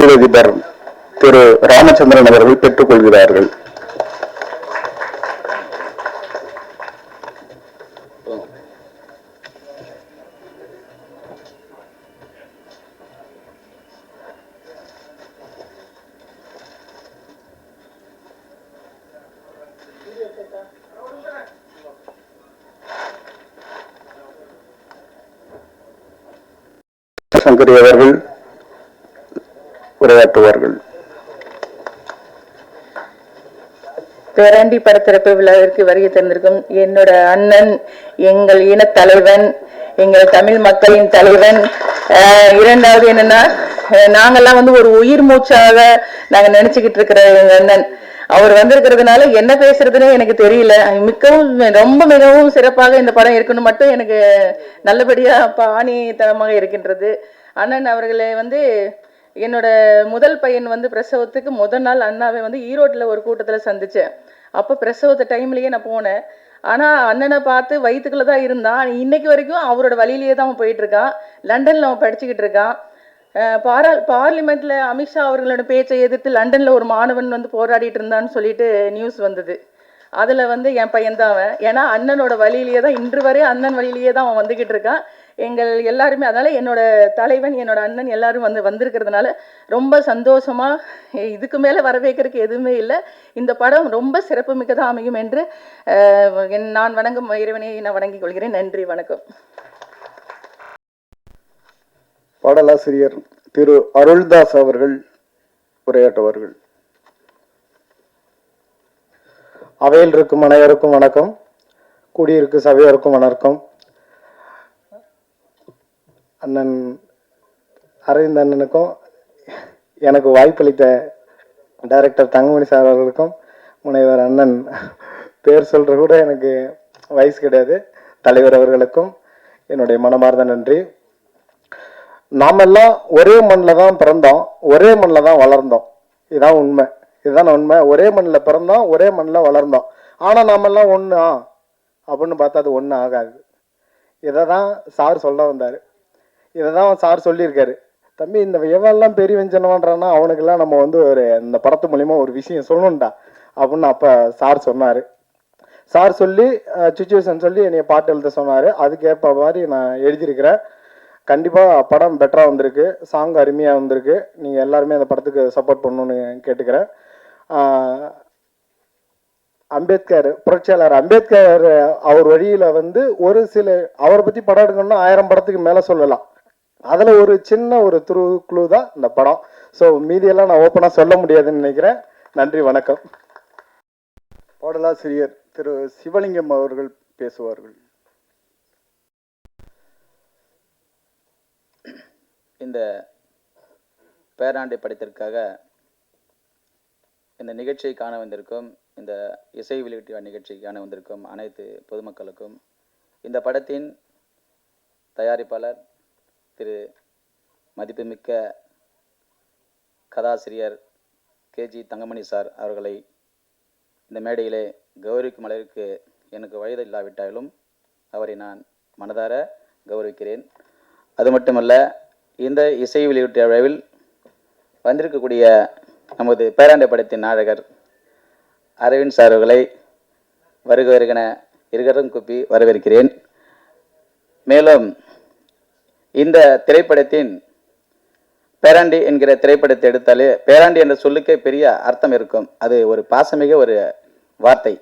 தொழிலதிபர் திரு ராமச்சந்திரன் அவர்கள் பெற்றுக் கொள்கிறார்கள். சங்கரி அவர்கள் உரையாற்றுவார்கள். பேராண்டி படத்திறப்பு விழாவிற்கு வருகை தந்திருக்கும் என்னோட அண்ணன், எங்கள் இன தலைவன், எங்கள் தமிழ் மக்களின் தலைவன். இரண்டாவது என்னன்னா, நாங்கெல்லாம் ஒரு உயிர் மூச்சாக நாங்க நினைச்சுக்கிட்டு இருக்கிற எங்க அண்ணன் அவர் வந்திருக்கிறதுனால என்ன பேசுறதுன்னு எனக்கு தெரியல. மிகவும் சிறப்பாக இந்த படம் இருக்கணும் மட்டும் எனக்கு நல்லபடியா ஆணித்தனமாக இருக்கின்றது. அண்ணன் அவர்களை என்னோட முதல் பையன் பிரசவத்துக்கு முதல் நாள் அண்ணாவை ஈரோட்டில் ஒரு கூட்டத்தில் சந்திச்சேன். அப்போ பிரசவத்த டைம்லயே நான் போனேன். ஆனால் அண்ணனை பார்த்து வயிற்றுக்குள்ள தான் இருந்தான். இன்னைக்கு வரைக்கும் அவரோட வழியிலேயே தான் அவன் போயிட்டு இருக்கான். லண்டனில் அவன் படிச்சுக்கிட்டு இருக்கான். பார்லிமெண்ட்ல அமித்ஷா அவர்களோட பேச்சை எதிர்த்து லண்டன்ல ஒரு மாணவன் போராடிட்டு இருந்தான்னு சொல்லிட்டு நியூஸ் வந்தது. அதுல என் பையன் தான் அவன். ஏன்னா அண்ணனோட வழியிலேயே தான் இன்று வரை அண்ணன் வழியிலேயே தான் அவன் வந்துகிட்டு இருக்கான். எங்கள் எல்லாருமே அதனால என்னோட தலைவன், என்னோட அண்ணன் எல்லாரும் வந்திருக்கிறதுனால ரொம்ப சந்தோஷமா, இதுக்கு மேல வரவேற்கிறதுக்கு எதுவுமே இல்லை. இந்த படம் ரொம்ப சிறப்பு மிக்கதாக அமையும் என்று நான் வணங்கும் இறைவனை நான் வணங்கிக் கொள்கிறேன். நன்றி, வணக்கம். பாடலாசிரியர் திரு அருள்தாஸ் அவர்கள் உரையாற்றுவார்கள். அவையில் இருக்கும் அனைவருக்கும் வணக்கம். கூடியிருக்கு சபையோருக்கும் வணக்கம். அண்ணன் அரவிந்த் அண்ணனுக்கும் எனக்கு வாய்ப்பளித்த டைரக்டர் தங்கமணி சார் அவர்களுக்கும், முனைவர் அண்ணன் பேர் சொல்ற கூட எனக்கு வயசு கிடையாது, தலைவர் அவர்களுக்கும் என்னுடைய மனமார்ந்த நன்றி. நாமெல்லாம் ஒரே மண்ணில் தான் பிறந்தோம், ஒரே மண்ணில் தான் வளர்ந்தோம். இதுதான் உண்மை, இதுதான் உண்மை. ஒரே மண்ணில் பிறந்தோம், ஒரே மண்ணில் வளர்ந்தோம். ஆனால் நாமெல்லாம் ஒன்றா அப்படின்னு பார்த்தா அது ஒன்றும் ஆகாது. இதை தான் சார் சொல்ல வந்தார். இதை தான் சார் சொல்லியிருக்காரு. தம்பி, இந்த எவெல்லாம் பெரிய வெஞ்சனவான்றான்னா அவனுக்கெல்லாம் நம்ம ஒரு இந்த படத்து மூலிமா ஒரு விஷயம் சொல்லணும்டா அப்படின்னு அப்போ சார் சொன்னார். சார் சொல்லி சுச்சுவேஷன் சொல்லி என்னைய பாட்டு எழுத சொன்னார். அதுக்கேற்ப மாதிரி நான் எழுதியிருக்கிறேன். கண்டிப்பாக படம் பெட்டராக வந்திருக்கு, சாங் அருமையாக வந்திருக்கு. நீங்கள் எல்லாருமே அந்த படத்துக்கு சப்போர்ட் பண்ணணுன்னு கேட்டுக்கிறேன். அம்பேத்கர், புரட்சியாளர் அம்பேத்கர் அவர் வழியில் ஒரு சில அவரை பற்றி படம் எடுக்கணும்னா 1000 படத்துக்கு மேலே சொல்லலாம். அதில் ஒரு சின்ன ஒரு க்ளூ தான் இந்த படம். ஸோ மீதியெல்லாம் நான் ஓப்பனாக சொல்ல முடியாதுன்னு நினைக்கிறேன். நன்றி, வணக்கம். பாடலாசிரியர் திரு சிவலிங்கம் அவர்கள் பேசுவார்கள். இந்த பேராண்டை படத்திற்காக இந்த நிகழ்ச்சியை காண வந்திருக்கும், இந்த இசை வெளியீட்டு நிகழ்ச்சியை காண வந்திருக்கும் அனைத்து பொதுமக்களுக்கும், இந்த படத்தின் தயாரிப்பாளர் திரு மதிப்புமிக்க கதாசிரியர் கேஜி தங்கமணி சார் அவர்களை இந்த மேடையிலே கௌரவிக்கும் அளவிற்கு எனக்கு வயது இல்லாவிட்டாலும் அவரை நான் மனதார கௌரவிக்கிறேன். அது மட்டுமல்ல, இந்த இசை வெளியீட்டு விழாவில் வந்திருக்கக்கூடிய நமது பேராண்டை படத்தின் நாயகர் அரவிந்த் சார் அவர்களை வருகன இருகரம் கூப்பி வரவேற்கிறேன். மேலும் இந்த திரைப்படத்தின் பேராண்டி என்கிற திரைப்படத்தை எடுத்தாலே பேராண்டி என்ற சொல்லுக்கே பெரிய அர்த்தம் இருக்கும். அது ஒரு பாசமிக ஒரு வார்த்தை.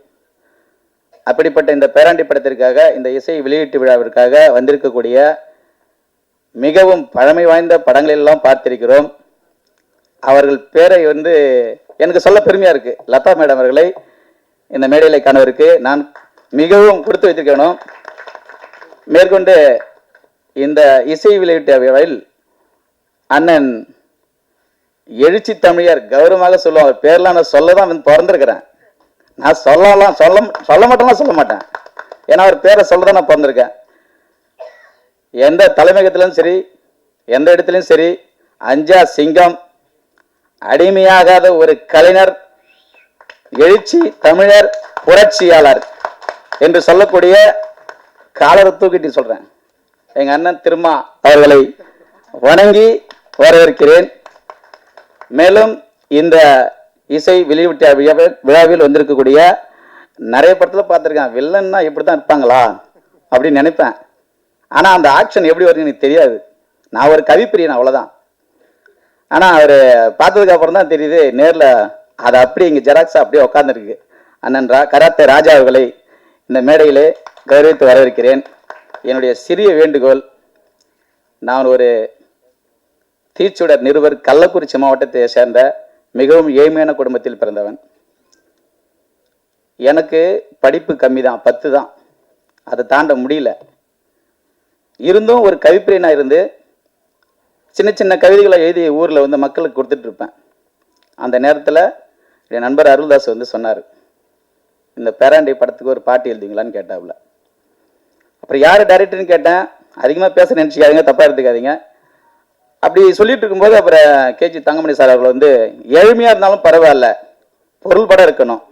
அப்படிப்பட்ட இந்த பேராண்டி படத்திற்காக, இந்த இசை வெளியீட்டு விழாவிற்காக வந்திருக்கக்கூடிய மிகவும் பழமை வாய்ந்த படங்களெல்லாம் பார்த்திருக்கிறோம். அவர்கள் பேரை எனக்கு சொல்ல பெருமையா இருக்கு. லதா மேடம் அவர்களை இந்த மேடையில் காணவருக்கு நான் மிகவும் கொடுத்து வைத்திருக்கணும். மேற்கொண்டு இந்த இசை வெளியீட்டு விழாவில் அண்ணன் எழுச்சி தமிழர் கௌரவமாக சொல்லுவாங்க. பேர்லாம் நான் சொல்ல தான் பிறந்திருக்கிறேன். நான் சொல்ல மாட்டேன்னா சொல்ல மாட்டேன். ஏன்னா அவர் பேரை சொல்ல தான் நான் பிறந்திருக்கேன். எந்த தலைமையகத்திலும் சரி, எந்த இடத்துலையும் சரி, அஞ்சா சிங்கம், அடிமையாகாத ஒரு கலைஞர், எழுச்சி தமிழர், புரட்சியாளர் என்று சொல்லக்கூடிய காலரை தூக்கிட்டு சொல்றேன். எங்க அண்ணன் திருமா அவர்களை வணங்கி வரவேற்கிறேன். மேலும் இந்த இசை வெளியிட்ட விழாவில் வந்திருக்கக்கூடிய நிறைய படத்தில் பார்த்துருக்கேன், வில்லன்னா இப்படி தான் இருப்பாங்களா அப்படின்னு நினைப்பேன். ஆனால் அந்த ஆக்ஷன் எப்படி வருதுன்னு எனக்கு தெரியாது. நான் ஒரு கவிப்பிரியன், அவ்வளோதான். ஆனால் அவர் பார்த்ததுக்கு அப்புறம் தான் தெரியுது, நேரில் அது அப்படியே இங்கே ஜெராக்ஸாக அப்படியே உட்காந்துருக்கு. அண்ணன் கராத்தே ராஜா அவர்களை இந்த மேடையிலே கௌரவித்து வரவேற்கிறேன். என்னுடைய சிறிய வேண்டுகோள், நான் ஒரு தீச்சுடர் நிருபர், கள்ளக்குறிச்சி மாவட்டத்தை சேர்ந்த மிகவும் ஏழ்மையான குடும்பத்தில் பிறந்தவன். எனக்கு படிப்பு கம்மி தான், 10 தான், அதை தாண்ட முடியல. இருந்தும் ஒரு கவிப்பிரியனாக இருந்து சின்ன சின்ன கவிதைகளை எழுதி ஊரில் வந்து மக்களுக்கு கொடுத்துட்டு இருப்பேன். அந்த நேரத்தில் என் நண்பர் அருள்தாஸ் வந்து சொன்னார், இந்த பேராண்டி படத்துக்கு ஒரு பாட்டு எழுதிங்களான்னு கேட்டாப்புல. அப்புறம் யார் டைரக்டர்னு கேட்டேன். அதிகமாக பேச நினச்சிக்காதீங்க, தப்பாக எடுத்துக்காதீங்க. அப்படி சொல்லிட்டு இருக்கும்போது அப்புறம் கேஜி தங்கமணி சார் அவர்கள் வந்து, ஏழ்மையாக இருந்தாலும் பரவாயில்ல, பொருள் படம் இருக்கணும்,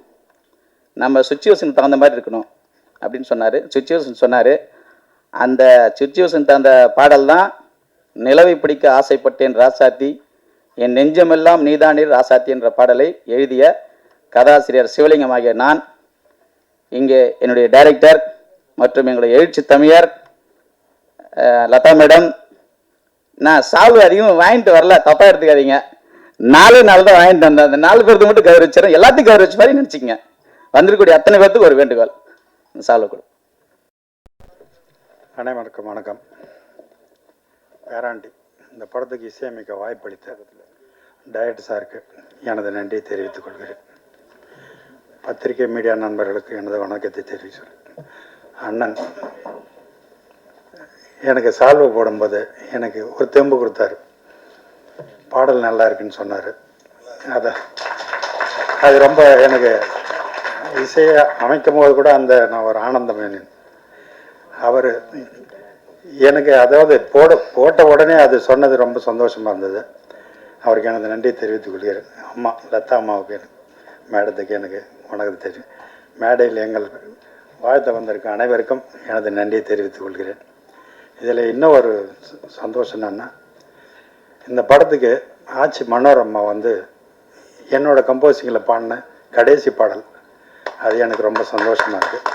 நம்ம சுச்சுவேஷனுக்கு தகுந்த மாதிரி இருக்கணும் அப்படின்னு சொன்னார். சுச்சுவேஷன் சொன்னார். அந்த சுச்சுவேஷன் தகுந்த பாடல் தான் நிலவை பிடிக்க ஆசைப்பட்டேன் ராசாத்தி, என் நெஞ்சமெல்லாம் நீதானீர் ராசாத்தி என்ற பாடலை எழுதிய கதாசிரியர் சிவலிங்கம் ஆகிய நான், இங்கே என்னுடைய டைரக்டர் மற்றும் எங்களுடைய எழுச்சி தமிழர் லதா மேடம், நான் சால்வு அதிகமாக வாங்கிட்டு வரல, தப்பாக எடுத்துக்காதீங்க. 4 நாள் தான் வாங்கிட்டு வந்தேன். அந்த 4 பேருக்கு மட்டும் கௌரவிச்சிடும், எல்லாத்தையும் கௌரவிச்ச மாதிரி நினச்சிக்கங்க. வந்திருக்கக்கூடிய அத்தனை பேர்த்துக்கு ஒரு வேண்டுகோள், சால்வு கொடு. அனைவருக்கும் வணக்கம். பேராண்டி இந்த படத்துக்கு இசையமைக்க வாய்ப்பளித்த டைரக்டர் சாருக்கு எனது நன்றியை தெரிவித்துக் கொள்கிறேன். பத்திரிகை மீடியா நண்பர்களுக்கு எனது வணக்கத்தை தெரிவிக்கிறேன். அண்ணன் எனக்கு சால்வை போடும்போது எனக்கு ஒரு தெம்பு கொடுத்தாரு, பாடல் நல்லா இருக்குன்னு சொன்னார். அது ரொம்ப எனக்கு இசையை அமைக்கும் போது கூட நான் ஒரு ஆனந்தம் வேணும். அவர் எனக்கு அதாவது போட்ட உடனே அது சொன்னது ரொம்ப சந்தோஷமாக இருந்தது. அவருக்கு எனது நன்றியை தெரிவித்துக் கொள்கிறேன். அம்மா லதா அம்மாவுக்கு, மேடத்துக்கு எனக்கு வணக்கத்தை தெரியும். மேடையில் எங்கள் வாழ்த்த வந்திருக்க அனைவருக்கும் எனது நன்றியை தெரிவித்துக் கொள்கிறேன். இதில் இன்னும் ஒரு சந்தோஷம் என்னன்னா, இந்த படத்துக்கு ஆச்சி மனோரம்மா வந்து என்னோட கம்போசிங்கில் பாடின கடைசி பாடல், அது எனக்கு ரொம்ப சந்தோஷமாக இருக்குது.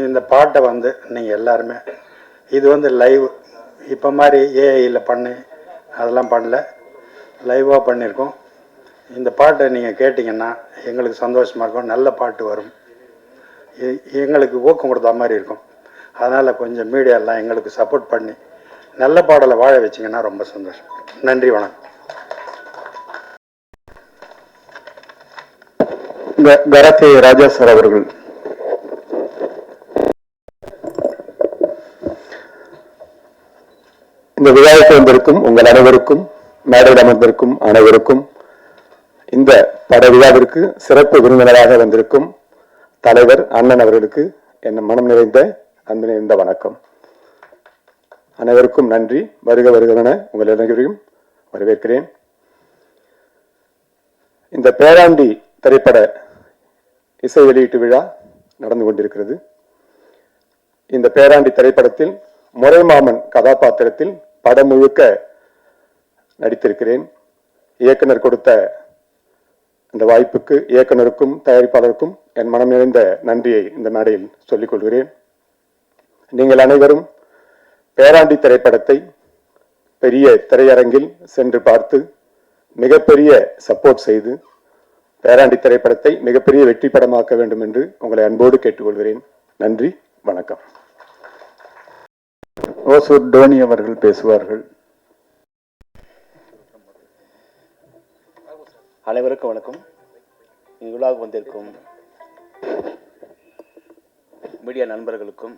இந்த பாட்டை வந்து நீங்கள் எல்லாருமே, இது வந்து லைவ், இப்போ மாதிரி ஏஐயில் பண்ணி அதெல்லாம் பண்ணல, லைவாக பண்ணியிருக்கோம். இந்த பாட்டை நீங்கள் கேட்டிங்கன்னா எங்களுக்கு சந்தோஷமாக இருக்கும், நல்ல பாட்டு வரும், எங்களுக்கு ஊக்கம் கொடுத்தா மாதிரி இருக்கும். அதனால் கொஞ்சம் மீடியாலாம் எங்களுக்கு சப்போர்ட் பண்ணி நல்ல பாடலை வாழ வச்சிங்கன்னா ரொம்ப சந்தோஷம். நன்றி, வணக்கம். கராத்தே ராஜா சார் அவர்கள். இந்த விழாவுக்கு வந்திருக்கும் உங்கள் அனைவருக்கும், மேடையில் அமர்ந்திருக்கும் அனைவருக்கும், இந்த பட விழாவிற்கு சிறப்பு விருந்தினராக வந்திருக்கும் தலைவர் அண்ணன் அவர்களுக்கு என் மனம் நிறைந்த அன்பு நிறைந்த வணக்கம். அனைவருக்கும் நன்றி. வருக வருகவென உங்கள் அனைவரையும் வரவேற்கிறேன். இந்த பேராண்டி திரைப்பட இசை வெளியீட்டு விழா நடந்து கொண்டிருக்கிறது. இந்த பேராண்டி திரைப்படத்தில் முறைமாமன் கதாபாத்திரத்தில் படம் முழுக்க நடித்திருக்கிறேன். இயக்குனர் கொடுத்த இந்த வாய்ப்புக்கு இயக்குனருக்கும் தயாரிப்பாளருக்கும் என் மனம் நிறைந்த நன்றியை இந்த மேடையில் சொல்லிக் கொள்கிறேன். நீங்கள் அனைவரும் பேராண்டி திரைப்படத்தை பெரிய திரையரங்கில் சென்று பார்த்து மிகப்பெரிய சப்போர்ட் செய்து பேராண்டி திரைப்படத்தை மிகப்பெரிய வெற்றி படமாக்க வேண்டும் என்று உங்களை அன்போடு கேட்டுக்கொள்கிறேன். நன்றி, வணக்கம். ஓசூர் டோனி அவர்கள் பேசுவார்கள். அனைவருக்கும் வணக்கம். இந்த விழாவுக்கு வந்திருக்கும் மீடியா நண்பர்களுக்கும்,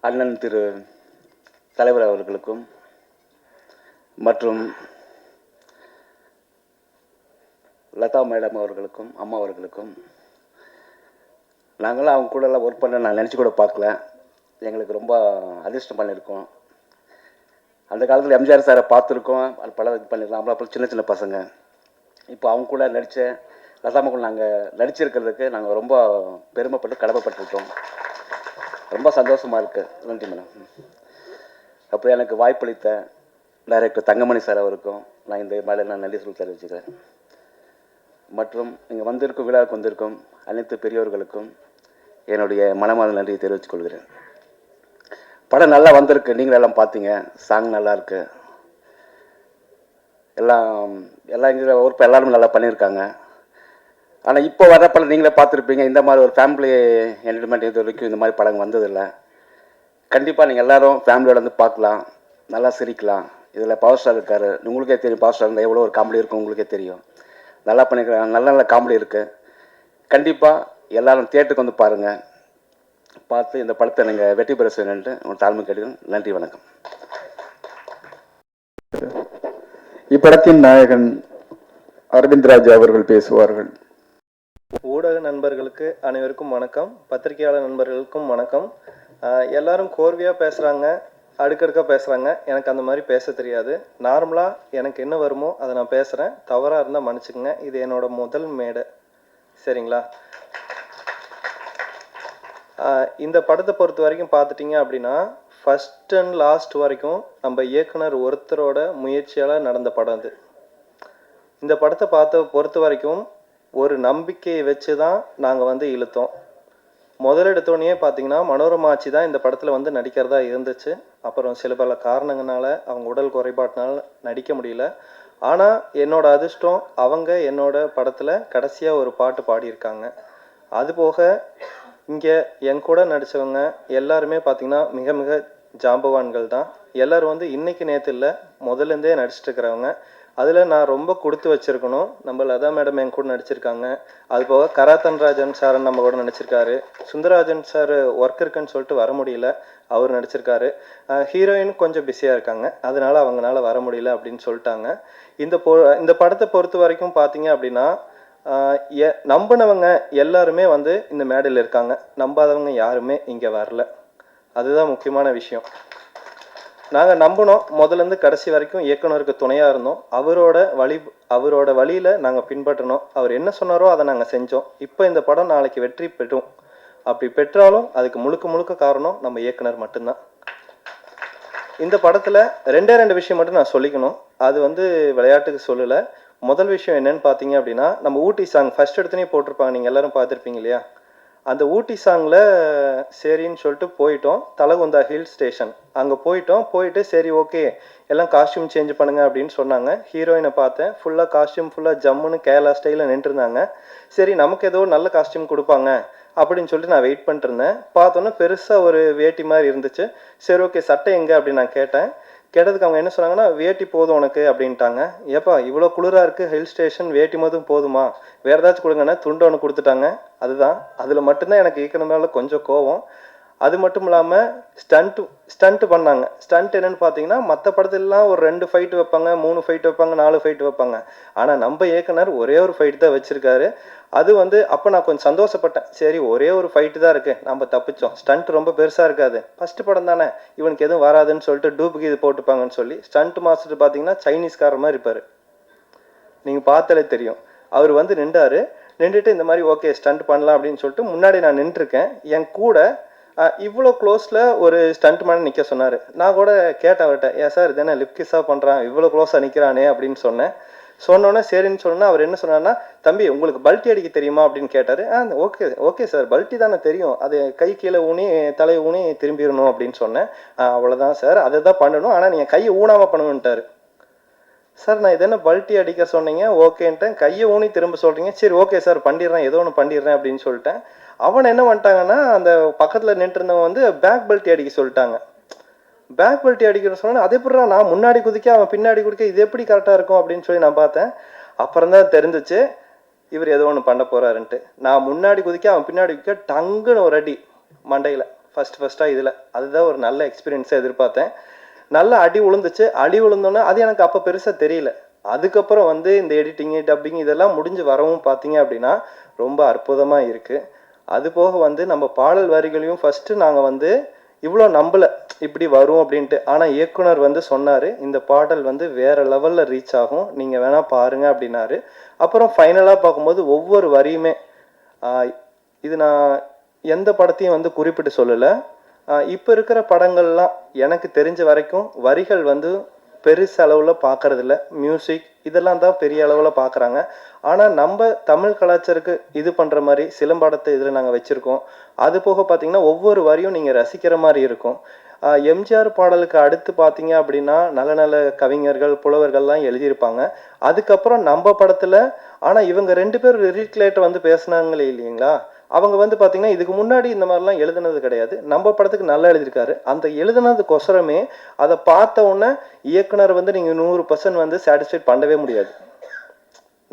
அண்ணன் திரு தலைவர் அவர்களுக்கும் மற்றும் லதா மேடம் அவர்களுக்கும், அம்மா அவர்களுக்கும், நாங்களாம் அவங்க கூட எல்லாம் ஒர்க் பண்ண நான் நினச்சி கூட பார்க்கல. எங்களுக்கு ரொம்ப அதிர்ஷ்டம் பண்ணியிருக்கோம். அந்த காலத்தில் எம்ஜிஆர் சாரை பார்த்துருக்கோம், அது பல இது பண்ணியிருக்கோம். அப்புறம் சின்ன சின்ன பசங்க இப்போ அவங்க கூட நடித்த லதாமா கூட நாங்கள் நடிச்சிருக்கிறதுக்கு நாங்கள் ரொம்ப பெருமைப்பட்டு கடமைப்பட்டிருக்கோம். ரொம்ப சந்தோஷமாக இருக்குது. நன்றி மேடம். அப்போ எனக்கு வாய்ப்பளித்த டைரக்டர் தங்கமணி சார் அவருக்கும் நான் இந்த மேலே நான் நன்றி சொல்லி தெரிவிச்சுக்கிறேன். மற்றும் இங்கே வந்திருக்கும் விழாவுக்கு வந்திருக்கும் அனைத்து பெரியோர்களுக்கும் என்னுடைய மனமார்ந்த நன்றியை தெரிவித்துக் கொள்கிறேன். படம் நல்லா வந்திருக்கு, நீங்களும் எல்லாம் பார்த்தீங்க. சாங் நல்லா இருக்கு, எல்லாம் இங்கே ஒர்க் எல்லாரும் நல்லா பண்ணியிருக்காங்க. ஆனால் இப்போ வர படம் நீங்களே பார்த்துருப்பீங்க. இந்த மாதிரி ஒரு ஃபேமிலி என்டர்டைன்மெண்ட் இது வரைக்கும் இந்த மாதிரி படம் வந்ததில்லை. கண்டிப்பாக நீங்கள் எல்லோரும் ஃபேமிலியோட வந்து பார்க்கலாம், நல்லா சிரிக்கலாம். இதில் பவர் ஸ்டார் இருக்கார், உங்களுக்கே தெரியும். பவர் ஸ்டார் இருந்தால் எவ்வளோ ஒரு காமெடி இருக்கும் உங்களுக்கே தெரியும். நல்லா பண்ணியிருக்காங்க, நல்ல நல்ல காமெடி இருக்குது. கண்டிப்பாக எல்லோரும் தியேட்டருக்கு வந்து பாருங்கள், பார்த்து இந்த படத்தை நீங்கள் வெற்றி பெற செய்யணுன்ட்டு உங்கள் தாழ்மை கேட்கிறேன். நன்றி, வணக்கம். இப்படத்தின் நாயகன் அரவிந்த் ராஜ் அவர்கள் பேசுவார்கள். ஊடக நண்பர்களுக்கு அனைவருக்கும் வணக்கம், பத்திரிகையாளர் நண்பர்களுக்கும் வணக்கம். எல்லாரும் கோர்வையாக பேசுகிறாங்க, அடுக்கடுக்காக பேசுகிறாங்க. எனக்கு அந்த மாதிரி பேச தெரியாது. நார்மலாக எனக்கு என்ன வருமோ அதை நான் பேசுகிறேன். தவறாக இருந்தால் மன்னிச்சுக்கோங்க. இது என்னோட முதல் மேடை, சரிங்களா? இந்த படத்தை பொறுத்த வரைக்கும் பார்த்துட்டிங்க அப்படின்னா ஃபஸ்ட் அண்ட் லாஸ்ட் வரைக்கும் நம்ம இயக்குனர் ஒருத்தரோட முயற்சியால் நடந்த படம் இது. இந்த படத்தை பொறுத்த வரைக்கும் ஒரு நம்பிக்கையை வச்சு தான் நாங்கள் வந்து இழுத்தோம். முதல் எடுத்தோடனே பார்த்தீங்கன்னா மனோரமாச்சி தான் இந்த படத்தில் வந்து நடிக்கிறதா இருந்துச்சு. அப்புறம் சில பல காரணங்களால அவங்க உடல் குறைபாட்டினால நடிக்க முடியல. ஆனால் என்னோட அதிர்ஷ்டம், அவங்க என்னோட படத்தில் கடைசியாக ஒரு பாட்டு பாடியிருக்காங்க. அதுபோக இங்கே என் கூட நடித்தவங்க எல்லாருமே பார்த்திங்கன்னா மிக மிக ஜாம்பவான்கள் தான். எல்லோரும் வந்து இன்றைக்கி நேற்று இல்லை, முதலேருந்தே நடிச்சிட்டு இருக்கிறவங்க. அதில் நான் ரொம்ப கொடுத்து வச்சுருக்கணும். நம்ம லதா மேடம் என் கூட நடிச்சிருக்காங்க. அதுபோக கராத்தன்ராஜன் சார் நம்ம கூட நடிச்சிருக்காரு. சுந்தரராஜன் சார் ஒர்க் இருக்குன்னு சொல்லிட்டு வர முடியல, அவர் நடிச்சிருக்காரு. ஹீரோயின் கொஞ்சம் பிஸியாக இருக்காங்க, அதனால அவங்களால வர முடியல அப்படின்னு சொல்லிட்டாங்க. இந்த படத்தை பொறுத்த வரைக்கும் பார்த்தீங்க அப்படின்னா நம்பினவங்க எல்லாருமே வந்து இந்த மேடையில் இருக்காங்க, நம்பாதவங்க யாருமே இங்கே வரல. அதுதான் முக்கியமான விஷயம். நாங்கள் நம்பினோம், முதலேருந்து கடைசி வரைக்கும் இயக்குனருக்கு துணையாக இருந்தோம். அவரோட வழியில் நாங்கள் பின்பற்றினோம். அவர் என்ன சொன்னாரோ அதை நாங்கள் செஞ்சோம். இப்போ இந்த படம் நாளைக்கு வெற்றி பெற்றோம். அப்படி பெற்றாலும் அதுக்கு முழுக்க முழுக்க காரணம் நம்ம இயக்குனர் மட்டும்தான். இந்த படத்தில் ரெண்டு விஷயம் மட்டும் நான் சொல்லிக்கணும். அது வந்து விளையாட்டுக்கு சொல்லலை. முதல் விஷயம் என்னன்னு பார்த்தீங்க அப்படின்னா, நம்ம ஊட்டி சாங் ஃபர்ஸ்ட் எடுத்துனே போட்டிருப்பாங்க, நீங்கள் எல்லாரும் பார்த்துருப்பீங்க இல்லையா? அந்த ஊட்டி சாங்கில் சரின்னு சொல்லிட்டு போயிட்டோம். தலகுந்தா ஹில் ஸ்டேஷன் அங்கே போயிட்டு சரி ஓகே எல்லாம் காஸ்டியூம் சேஞ்ச் பண்ணுங்க அப்படின்னு சொன்னாங்க. ஹீரோயினை பார்த்தேன், ஃபுல்லாக காஸ்டியூம் ஃபுல்லாக ஜம்முன்னு கேரளா ஸ்டைலில் நின்றுருந்தாங்க. சரி நமக்கு ஏதோ நல்ல காஸ்டியூம் கொடுப்பாங்க அப்படின்னு சொல்லிட்டு நான் வெயிட் பண்ணிட்டுருந்தேன். பார்த்தோன்னே பெருசாக ஒரு வேட்டி மாதிரி இருந்துச்சு. சரி ஓகே சட்டை எங்கே அப்படின்னு நான் கேட்டதுக்கு அவங்க என்ன சொன்னாங்கன்னா, வேட்டி போதும் உனக்கு அப்படின்ட்டாங்க. ஏப்பா இவ்வளோ குளிராக இருக்குது, ஹில் ஸ்டேஷன் வேட்டி மட்டும் போதுமா, வேறு ஏதாச்சும் கொடுங்கன்னா துண்டு ஒன்று கொடுத்துட்டாங்க. அதில் மட்டும்தான் எனக்கு ஈக்கணுனால கொஞ்சம் கோவம். அது மட்டும் இல்லாமல் ஸ்டண்ட்டு பண்ணாங்க. ஸ்டண்ட் என்னென்னு பார்த்தீங்கன்னா, மற்ற படத்துலலாம் ஒரு 2 ஃபைட்டு வைப்பாங்க, 3 ஃபைட்டு வைப்பாங்க, 4 ஃபைட்டு வைப்பாங்க. ஆனால் நம்ம இயக்குனர் ஒரே ஒரு ஃபைட்டு தான் வச்சுருக்காரு. அது வந்து அப்போ நான் கொஞ்சம் சந்தோஷப்பட்டேன். சரி ஒரே ஒரு ஃபைட்டு தான் இருக்குது, நம்ம தப்பிச்சோம். ஸ்டண்ட் ரொம்ப பெருசாக இருக்காது, ஃபஸ்ட்டு படம் தானே, இவனுக்கு எதுவும் வராதுன்னு சொல்லிட்டு டூப்புக்கு இது போட்டுப்பாங்கன்னு சொல்லி ஸ்டண்ட் மாஸ்டர் பார்த்தீங்கன்னா சைனீஸ்கார மாதிரி இருப்பார். நீங்கள் பார்த்தாலே தெரியும். அவர் வந்து நின்றுட்டு இந்த மாதிரி ஓகே ஸ்டண்ட் பண்ணலாம் அப்படின்னு சொல்லிட்டு முன்னாடி நான் நின்றுருக்கேன். என் கூட இவ்வளோ க்ளோஸில் ஒரு ஸ்டண்ட் மேன் நிற்க சொன்னார். நான் கூட கேட்டேன் அவர்கிட்ட, ஏன் சார் இது என்ன லிப் கிஸ்ஸாக பண்ணுறான், இவ்வளோ க்ளோஸாக நிற்கிறானே அப்படின்னு சொன்னோன்னே சரின்னு சொன்னால் அவர் என்ன சொன்னார்னா, தம்பி உங்களுக்கு பல்ட்டி அடிக்க தெரியுமா அப்படின்னு கேட்டார். ஓகே சார் பல்ட்டி தானே தெரியும், அது கை கீழே ஊனி தலையை ஊனி திரும்பிடணும் அப்படின்னு சொன்னேன். அவ்வளோதான் சார், அதை தான் பண்ணணும், ஆனால் நீங்கள் கையை ஊனாமல் பண்ணணுன்ட்டார். சார் நான் இது என்ன பல்ட்டி அடிக்க சொன்னீங்க, ஓகேன்ட்டேன். கையை ஊனி திரும்ப சொல்கிறீங்க, சரி ஓகே சார் பண்ணிடுறேன், ஏதோ ஒன்று பண்ணிடுறேன் அப்படின்னு சொல்லிட்டேன். அவன் என்ன பண்ணிட்டாங்கன்னா, அந்த பக்கத்தில் நின்றுருந்தவன் வந்து பேக் பெல்ட்டி அடிக்க சொல்லிட்டாங்க. பேக் பெல்ட்டி அடிக்கிற சொன்னா அது எப்படிடா நான் முன்னாடி குதிக்க அவன் பின்னாடி குதிக்க, இது எப்படி கரெக்டாக இருக்கும் அப்படின்னு சொல்லி நான் பார்த்தேன். அப்புறம் தான் தெரிஞ்சிச்சு இவர் ஏதோ ஒன்று பண்ண போகிறாருன்ட்டு. நான் முன்னாடி குதிக்க அவன் பின்னாடி குதிக்க டங்குன்னு ஒரு அடி மண்டையில் ஃபஸ்ட்டாக இதில். அதுதான் ஒரு நல்ல எக்ஸ்பீரியன்ஸாக எதிர்பார்த்தேன். நல்ல அடி விழுந்துச்சு. அடி விழுந்தோன்னே அது எனக்கு அப்போ பெருசாக தெரியல. அதுக்கப்புறம் வந்து இந்த எடிட்டிங்கு டப்பிங் இதெல்லாம் முடிஞ்சு வரவும் பார்த்தீங்க அப்படின்னா ரொம்ப அற்புதமாக இருக்குது. அது போக வந்து நம்ம பாடல் வரிகளையும் ஃபஸ்ட்டு நாங்கள் வந்து இவ்வளோ நம்பலை இப்படி வரும் அப்படின்ட்டு. ஆனால் இயக்குனர் வந்து சொன்னார், இந்த பாடல் வந்து வேறு லெவலில் ரீச் ஆகும், நீங்கள் வேணால் பாருங்கள் அப்படின்னாரு. அப்புறம் ஃபைனலாக பார்க்கும்போது ஒவ்வொரு வரியுமே இது நான் எந்த படத்தையும் வந்து குறிப்பிட்டு சொல்லலை. இப்போ இருக்கிற படங்கள்லாம் எனக்கு தெரிஞ்ச வரைக்கும் வரிகள் வந்து பெருசு அளவில் பார்க்கறதில்ல. மியூசிக் இதெல்லாம் தான் பெரிய அளவில் பார்க்குறாங்க. ஆனால் நம்ம தமிழ் கலாச்சாரத்துக்கு இது பண்ணுற மாதிரி சிலம்பாட்டத்தை இதில் நாங்கள் வச்சுருக்கோம். அது போக பார்த்தீங்கன்னா ஒவ்வொரு வரியும் நீங்கள் ரசிக்கிற மாதிரி இருக்கும். எம்ஜிஆர் பாடலுக்கு அடுத்து பார்த்தீங்க அப்படின்னா நல்ல நல்ல கவிஞர்கள் புலவர்கள்லாம் எழுதியிருப்பாங்க. அதுக்கப்புறம் நம்ம படத்தில் ஆனால் இவங்க 2 பேரும் லிரிக்லேட் வந்து பேசுனாங்களே இல்லைங்களா, அவங்க வந்து பார்த்தீங்கன்னா இதுக்கு முன்னாடி இந்த மாதிரிலாம் எழுதுனது கிடையாது. நம்ம படத்துக்கு நல்லா எழுதியிருக்காரு. அந்த எழுதுனதுக்கொசரமே அதை பார்த்த உடனே இயக்குனர் வந்து நீங்கள் 100% வந்து சாட்டிஸ்ஃபைட் பண்ணவே முடியாது.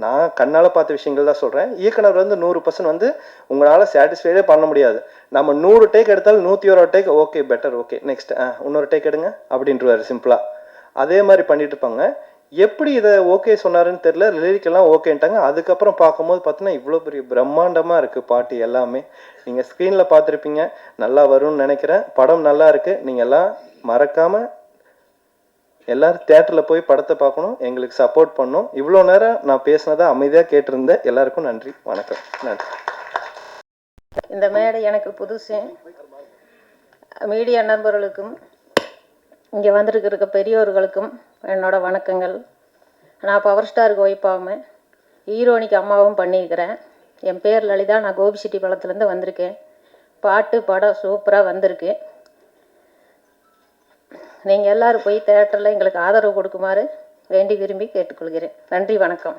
நான் கண்ணால் பார்த்த விஷயங்கள் தான் சொல்கிறேன். இயக்குனர் வந்து 100% வந்து உங்களால் சாட்டிஸ்ஃபைடே பண்ண முடியாது. நம்ம 100 டேக் எடுத்தாலும் 101 take okay better okay next இன்னொரு டேக் எடுங்க அப்படின்ட்டுருவாரு சிம்பிளாக. அதே மாதிரி பண்ணிட்டு இருப்பாங்க. எப்படி இதை ஓகே சொன்னாருன்னு தெரியல. லிரிக்கெல்லாம் ஓகேன்ட்டாங்க. அதுக்கப்புறம் பார்க்கும்போது பார்த்தீங்கன்னா இவ்வளோ பெரிய பிரம்மாண்டமாக இருக்குது பாட்டு எல்லாமே. நீங்கள் ஸ்க்ரீனில் பார்த்துருப்பீங்க. நல்லா வரும்னு நினைக்கிறேன். படம் நல்லா இருக்குது. நீங்கள் எல்லாம் மறக்காமல் எல்லாரும் தியேட்டரில் போய் படத்தை பார்க்கணும். எங்களுக்கு சப்போர்ட் பண்ணணும். இவ்வளோ நேரம் நான் பேசினதை அமைதியாக கேட்டிருந்தேன். எல்லாருக்கும் நன்றி, வணக்கம். நன்றி. இந்த மேடை எனக்கு புதுசு. மீடியா நண்பர்களுக்கும் இங்கே வந்திருக்கிற பெரியோர்களுக்கும் என்னோட வணக்கங்கள். நான் பவர் ஸ்டாருக்கு ஒய்ஃபாகவும் ஹீரோனிக்கு அம்மாவும் பண்ணியிருக்கிறேன். என் பேர் லலிதா. நான் கோபிச்செட்டிப்பாளையத்துலேருந்து வந்திருக்கேன். பாட்டு படம் சூப்பராக வந்திருக்கு. நீங்கள் எல்லோரும் போய் தேட்டரில் எங்களுக்கு ஆதரவு கொடுக்குமாறு வேண்டி விரும்பி கேட்டுக்கொள்கிறேன். நன்றி, வணக்கம்.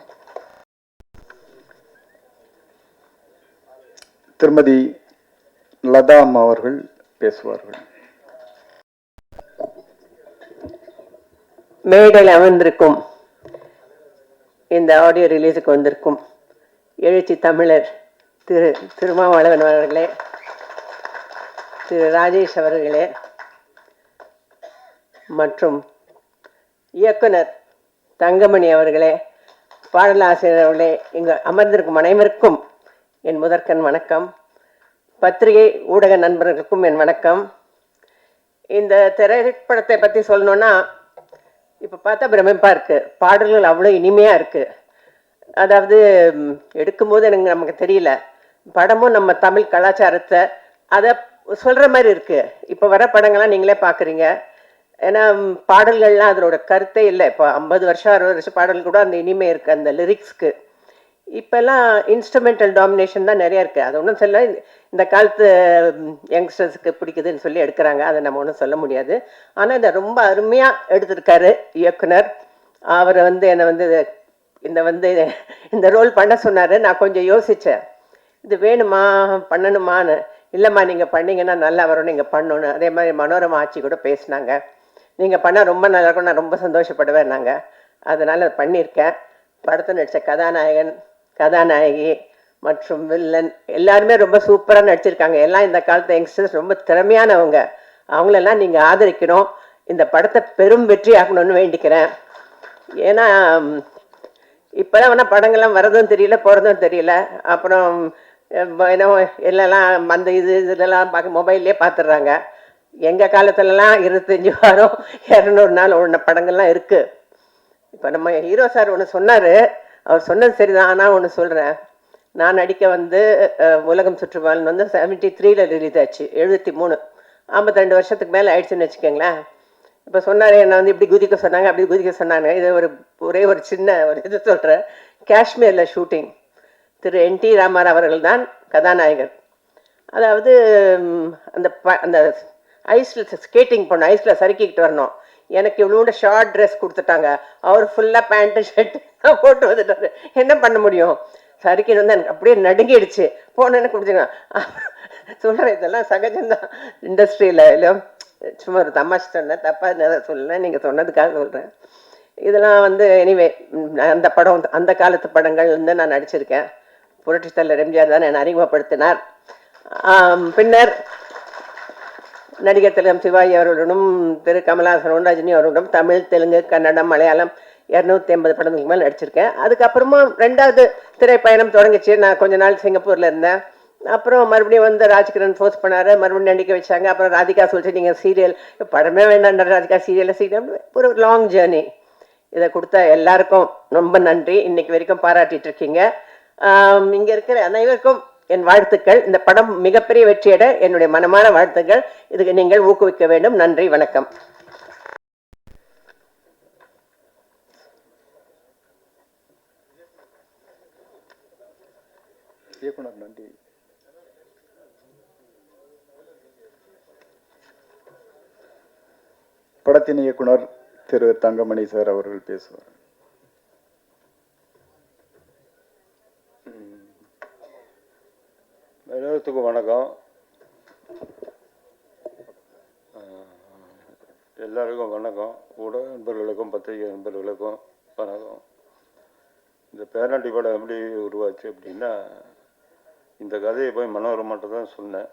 திருமதி லதா அம்மா அவர்கள் பேசுவார்கள். மேடையில் அமர்ந்திருக்கும் இந்த ஆடியோ ரிலீஸுக்கு வந்திருக்கும் எழுச்சி தமிழர் திருமாவளவன் அவர்களே, திரு ராஜேஷ் அவர்களே மற்றும் இயக்குனர் தங்கமணி அவர்களே, பாடலாசிரியர் அவர்களே, இங்கு அமர்ந்திருக்கும் அனைவருக்கும் என் முதற்கண் வணக்கம். பத்திரிகை ஊடக நண்பர்களுக்கும் என் வணக்கம். இந்த திரைப்படத்தை பற்றி சொல்லணுன்னா இப்போ பார்த்தா பிரமிப்பாக இருக்குது. பாடல்கள் அவ்வளோ இனிமையாக இருக்குது. அதாவது எடுக்கும்போது நமக்கு தெரியல. படமும் நம்ம தமிழ் கலாச்சாரத்தை அதை சொல்கிற மாதிரி இருக்குது. இப்போ வர படங்கள்லாம் நீங்களே பார்க்குறீங்க. ஏன்னா பாடல்கள்லாம் அதனோட கருத்தே இல்லை. இப்போ 50 வருஷம் 60 வருஷம் பாடல் கூட அந்த இனிமை இருக்குது அந்த லிரிக்ஸ்க்கு. இப்போல்லாம் இன்ஸ்ட்ருமெண்டல் டாமினேஷன் தான் நிறையா இருக்குது. அது ஒன்றும் சொல்ல, இந்த காலத்து யங்ஸ்டர்ஸுக்கு பிடிக்குதுன்னு சொல்லி எடுக்கிறாங்க. அதை நம்ம ஒன்றும் சொல்ல முடியாது. ஆனால் இதை ரொம்ப அருமையாக எடுத்திருக்காரு இயக்குனர். அவரை வந்து என்னை வந்து இந்த ரோல் பண்ண சொன்னார். நான் கொஞ்சம் யோசித்தேன், இது வேணுமா பண்ணணுமான்னு. இல்லைம்மா நீங்கள் பண்ணீங்கன்னா நல்லா வரும், நீங்கள் பண்ணணும். அதே மாதிரி மனோரமா ஆட்சி கூட பேசினாங்க, நீங்கள் பண்ணால் ரொம்ப நல்லா இருக்கும், நான் ரொம்ப சந்தோஷப்படுவேன் நாங்கள். அதனால் பண்ணியிருக்கேன். படத்தை நடித்த கதாநாயகன் கதாநாயகி மற்றும் வில்லன் எல்லாருமே ரொம்ப சூப்பராக நடிச்சிருக்காங்க. எல்லாம் இந்த காலத்து யங்ஸ்டர்ஸ் ரொம்ப திறமையானவங்க. அவங்களெல்லாம் நீங்கள் ஆதரிக்கணும். இந்த படத்தை பெரும் வெற்றி ஆகணும்னு வேண்டிக்கிறேன். ஏன்னா இப்போதான் வேணால் படங்கள்லாம் வரதும் தெரியல போகிறதும் தெரியல. அப்புறம் ஏன்னா எல்லாம் அந்த இதெல்லாம் பார்க்க மொபைல்லே பார்த்துடுறாங்க. எங்கள் காலத்துலலாம் 25 வாரம் 200 நாள் ஒன்று படங்கள்லாம் இருக்குது. இப்போ நம்ம ஹீரோ சார் ஒன்று சொன்னார். அவர் சொன்னது சரிதான். ஆனால் ஒன்று சொல்கிறேன். நான் நடிக்க வந்து உலகம் சுற்றுவாள்னு வந்து 73 ரிலீஸ் ஆச்சு. 73 52 வருஷத்துக்கு மேலே ஆயிடுச்சுன்னு வச்சுக்கோங்களேன். இப்போ சொன்னார், என்னை வந்து இப்படி குதிக்க சொன்னாங்க, அப்படி குதிக்க சொன்னாங்க. இது ஒரே ஒரு சின்ன இது சொல்கிறேன். காஷ்மீரில் ஷூட்டிங். திரு NT ராமாராவ் அவர்கள் தான் கதாநாயகர். அதாவது அந்த ஐஸில் ஸ்கேட்டிங் பண்ணோம், ஐஸில் சறுக்கிக்கிட்டு வரணும். எனக்கு இவ்வளோட ஷார்ட் ட்ரெஸ் கொடுத்துட்டாங்க. அவர் ஃபுல்லாக பேண்ட்டு ஷர்ட் போட்டு வந்துட்டாரு. என்ன பண்ண முடியும்? சறுக்கின்னு வந்து எனக்கு அப்படியே நடுங்கிடுச்சு. போனேன்னு கொடுத்துங்க சொல்கிறேன். இதெல்லாம் சகஜம்தான் இண்டஸ்ட்ரியில். இல்லை சும்மா ஒரு தமாஷ் சொன்னேன், தப்பாக சொல்லலை, நீங்கள் சொன்னதுக்காக சொல்கிறேன். இதெல்லாம் வந்து எனிவே அந்த படம் அந்த காலத்து படங்கள் வந்து நான் நடிச்சிருக்கேன். புரட்சித் தலைவர் எம்ஜிஆர் தான் என்னை அறிமுகப்படுத்தினார். பின்னர் நடிகர் திலகம் சிவாஜி அவர்களுடனும் திரு கமலஹாசனும் ரஜினி அவர்களுடன் தமிழ் தெலுங்கு கன்னடம் மலையாளம் 250 படங்களுக்கு மேலே நடிச்சிருக்கேன். அதுக்கப்புறமா 2வது திரைப்பயணம் தொடங்கிச்சு. நான் கொஞ்ச நாள் சிங்கப்பூரில் இருந்தேன். அப்புறம் மறுபடியும் வந்து ராஜ்கிரண் ஃபோர்ஸ் பண்ணார், மறுபடியும் நடிக்க வச்சாங்க. அப்புறம் ராதிகா சொல்லிச்சு, நீங்கள் சீரியல் படமே வேண்டாம், ராதிகா சீரியல் ஒரு லாங் ஜேர்னி. இதை கொடுத்த எல்லாருக்கும் ரொம்ப நன்றி. இன்னைக்கு வரைக்கும் பாராட்டிட்டு இருக்கீங்க. இங்கே இருக்கிற அனைவருக்கும் என் வாழ்த்துக்கள். இந்த படம் மிகப்பெரிய வெற்றியட என்னுடைய மனமான வாழ்த்துக்கள். இதுக்கு நீங்கள் ஊக்குவிக்க வேண்டும். நன்றி, வணக்கம். இயக்குனர் நன்றி. படத்தின் இயக்குனர் திரு தங்கமணி சார் அவர்கள் பேசுவார். எல்லாத்துக்கும் வணக்கம். எல்லாருக்கும் வணக்கம். ஊடக நண்பர்களுக்கும் பத்திரிகை நண்பர்களுக்கும் வணக்கம். இந்த பேராண்டி படம் எப்படி உருவாச்சு அப்படின்னா, இந்த கதையை போய் மனோரமாட்ட தான் சொன்னேன்.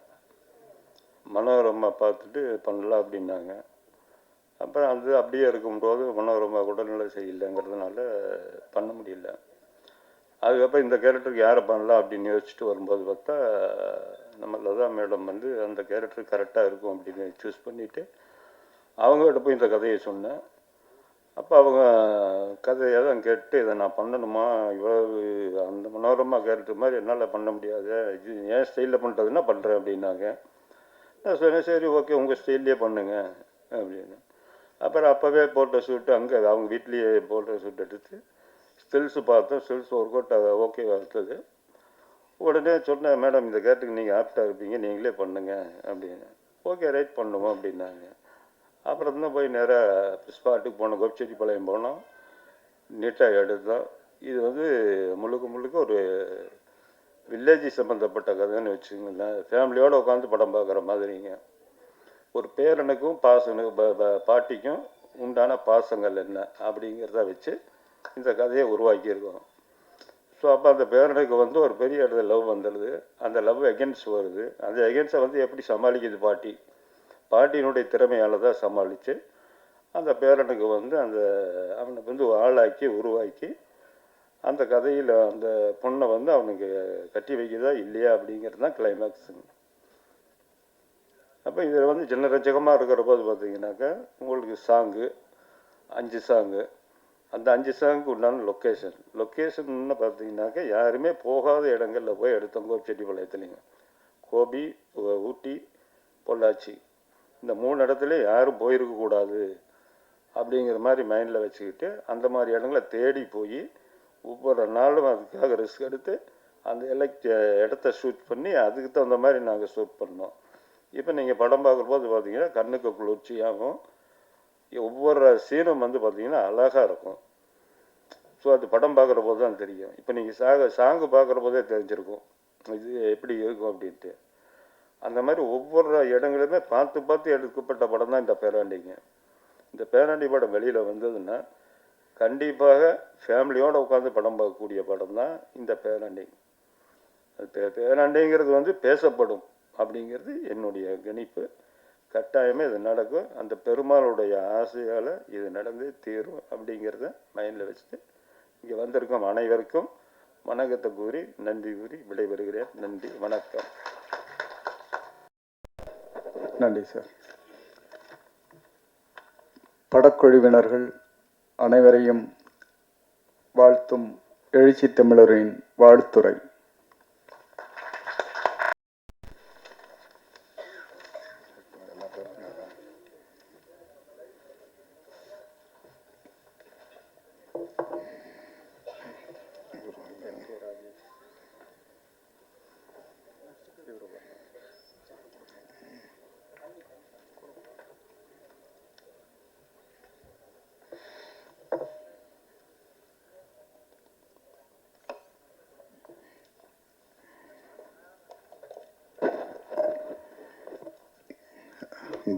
மனோரமா பார்த்துட்டு பண்ணலாம் அப்படின்னாங்க. அப்புறம் அது அப்படியே இருக்கும்போது மனோரமா உடல்நிலை சரியில்லைங்கிறதுனால பண்ண முடியல. அதுக்கப்புறம் இந்த கேரக்டருக்கு யாரை பண்ணலாம் அப்படின்னு யோசிச்சுட்டு வரும்போது பார்த்தா, நம்ம லதா மேடம் வந்து அந்த கேரக்டர் கரெக்டாக இருக்கும் அப்படின்னு சூஸ் பண்ணிவிட்டு அவங்ககிட்ட போய் இந்த கதையை சொன்னேன். அப்போ அவங்க கதையை தான் கேட்டு, இதை நான் பண்ணணுமா, இவ்வளவு அந்த மனோரமா கேரக்டர் மாதிரி என்னால் பண்ண முடியாது, இது ஏன் ஸ்டைலில் பண்ணுறதுன்னா பண்ணுறேன் அப்படின்னாங்க. நான் சொன்னேன், சரி ஓகே உங்கள் ஸ்டைல்லையே பண்ணுங்க அப்படின்னு. அப்புறம் அப்போவே போட்டோ ஷூட்டு அங்கே அவங்க வீட்லேயே போட்டோ ஷூட் எடுத்து ஸ்டில்ஸு பார்த்தோம். ஸ்டில்ஸ் ஒர்க் அவுட் ஓகேவா இருந்தது. உடனே சொன்னேன், மேடம் இந்த கேரக்டருக்கு நீங்கள் ஆப்டாக இருப்பீங்க, நீங்களே பண்ணுங்க அப்படின்னு. ஓகே ரைட் பண்ணுவோம் அப்படின்னாங்க. அப்புறம் தான் போய் நேராக ஸ்பாட்டுக்கு போனோம். கோபிச்செட்டிப்பாளையம் போனோம். நீட்டாக எடுத்தோம். இது வந்து முழுக்க ஒரு வில்லேஜ் சம்மந்தப்பட்ட கதைன்னு வச்சுங்களேன். ஃபேமிலியோடு உட்காந்து படம் பார்க்குற மாதிரிங்க. ஒரு பேரனுக்கும் பாட்டிக்கும் உண்டான பாசங்கள் என்ன அப்படிங்கிறத வச்சு இந்த கதையை உருவாக்கியிருக்கோம். ஸோ அப்போ அந்த பேரனுக்கு வந்து ஒரு பெரிய இடத்துல லவ் வந்துடுது. அந்த லவ் எகென்ஸ்ட் வருது. அந்த எகென்ஸ்டை வந்து எப்படி சமாளிக்குது பாட்டியினுடைய திறமையால் தான் சமாளித்து அந்த பேரனுக்கு வந்து அவனை வந்து ஆளாக்கி உருவாக்கி அந்த கதையில் அந்த பொண்ணை வந்து அவனுக்கு கட்டி வைக்குதா இல்லையா அப்படிங்கிறது தான் கிளைமேக்ஸுங்க. அப்போ இதில் வந்து ஜனரஞ்சகமாக இருக்கிற போது பார்த்தீங்கன்னாக்கா உங்களுக்கு சாங்கு 5 சாங்கு, அந்த 5 சாங்குக்கு உண்டான லொக்கேஷன்னு பார்த்தீங்கன்னாக்கா யாருமே போகாத இடங்களில் போய் எடுத்தோம். கோபிச்செட்டிப்பாளையத்துலேங்க, கோபி, ஊட்டி, பொள்ளாச்சி, இந்த 3 இடத்துல யாரும் போயிருக்கக்கூடாது அப்படிங்கிற மாதிரி மைண்டில் வச்சுக்கிட்டு அந்த மாதிரி இடங்களை தேடி போய் ஒவ்வொரு நாளும் அதுக்காக ரிஸ்க் எடுத்து அந்த இடத்த ஷூட் பண்ணி அதுக்கு தகுந்த மாதிரி நாங்கள் ஷூட் பண்ணோம். இப்போ நீங்கள் படம் பார்க்கும்போது பார்த்தீங்கன்னா கண்ணுக்கு குளிர்ச்சியாகும். ஒவ்வொரு சீனும் வந்து பார்த்தீங்கன்னா அழகாக இருக்கும். ஸோ அது படம் பார்க்குற போது தான் தெரியும். இப்போ நீங்கள் சாங்கு பார்க்குற போதே தெரிஞ்சிருக்கும் இது எப்படி இருக்கும் அப்படின்ட்டு. அந்த மாதிரி ஒவ்வொரு இடங்களுமே பார்த்து எடுக்கப்பட்ட படம் தான் இந்த பேராண்டிங்க. இந்த பேராண்டி படம் வெளியில் வந்ததுன்னா கண்டிப்பாக ஃபேமிலியோடு உட்காந்து படம் பார்க்கக்கூடிய படம் தான் இந்த பேராண்டி. பேராண்டிங்கிறது வந்து பேசப்படும் அப்படிங்கிறது என்னுடைய கணிப்பு. கட்டாயமே இது நடக்கும். அந்த பெருமாளுடைய ஆசையால் இது நடந்து தீரும் அப்படிங்கிறத மைண்டில் வச்சுட்டு இங்கே வந்திருக்கும் அனைவருக்கும் வணக்கத்தை கூறி நன்றி கூறி விடைபெறுகிறேன். நன்றி, வணக்கம். நன்றி சார். படக்குழுவினர்கள் அனைவரையும் வாழ்த்தும் எழுச்சி தமிழரின் வாழ்த்துரை.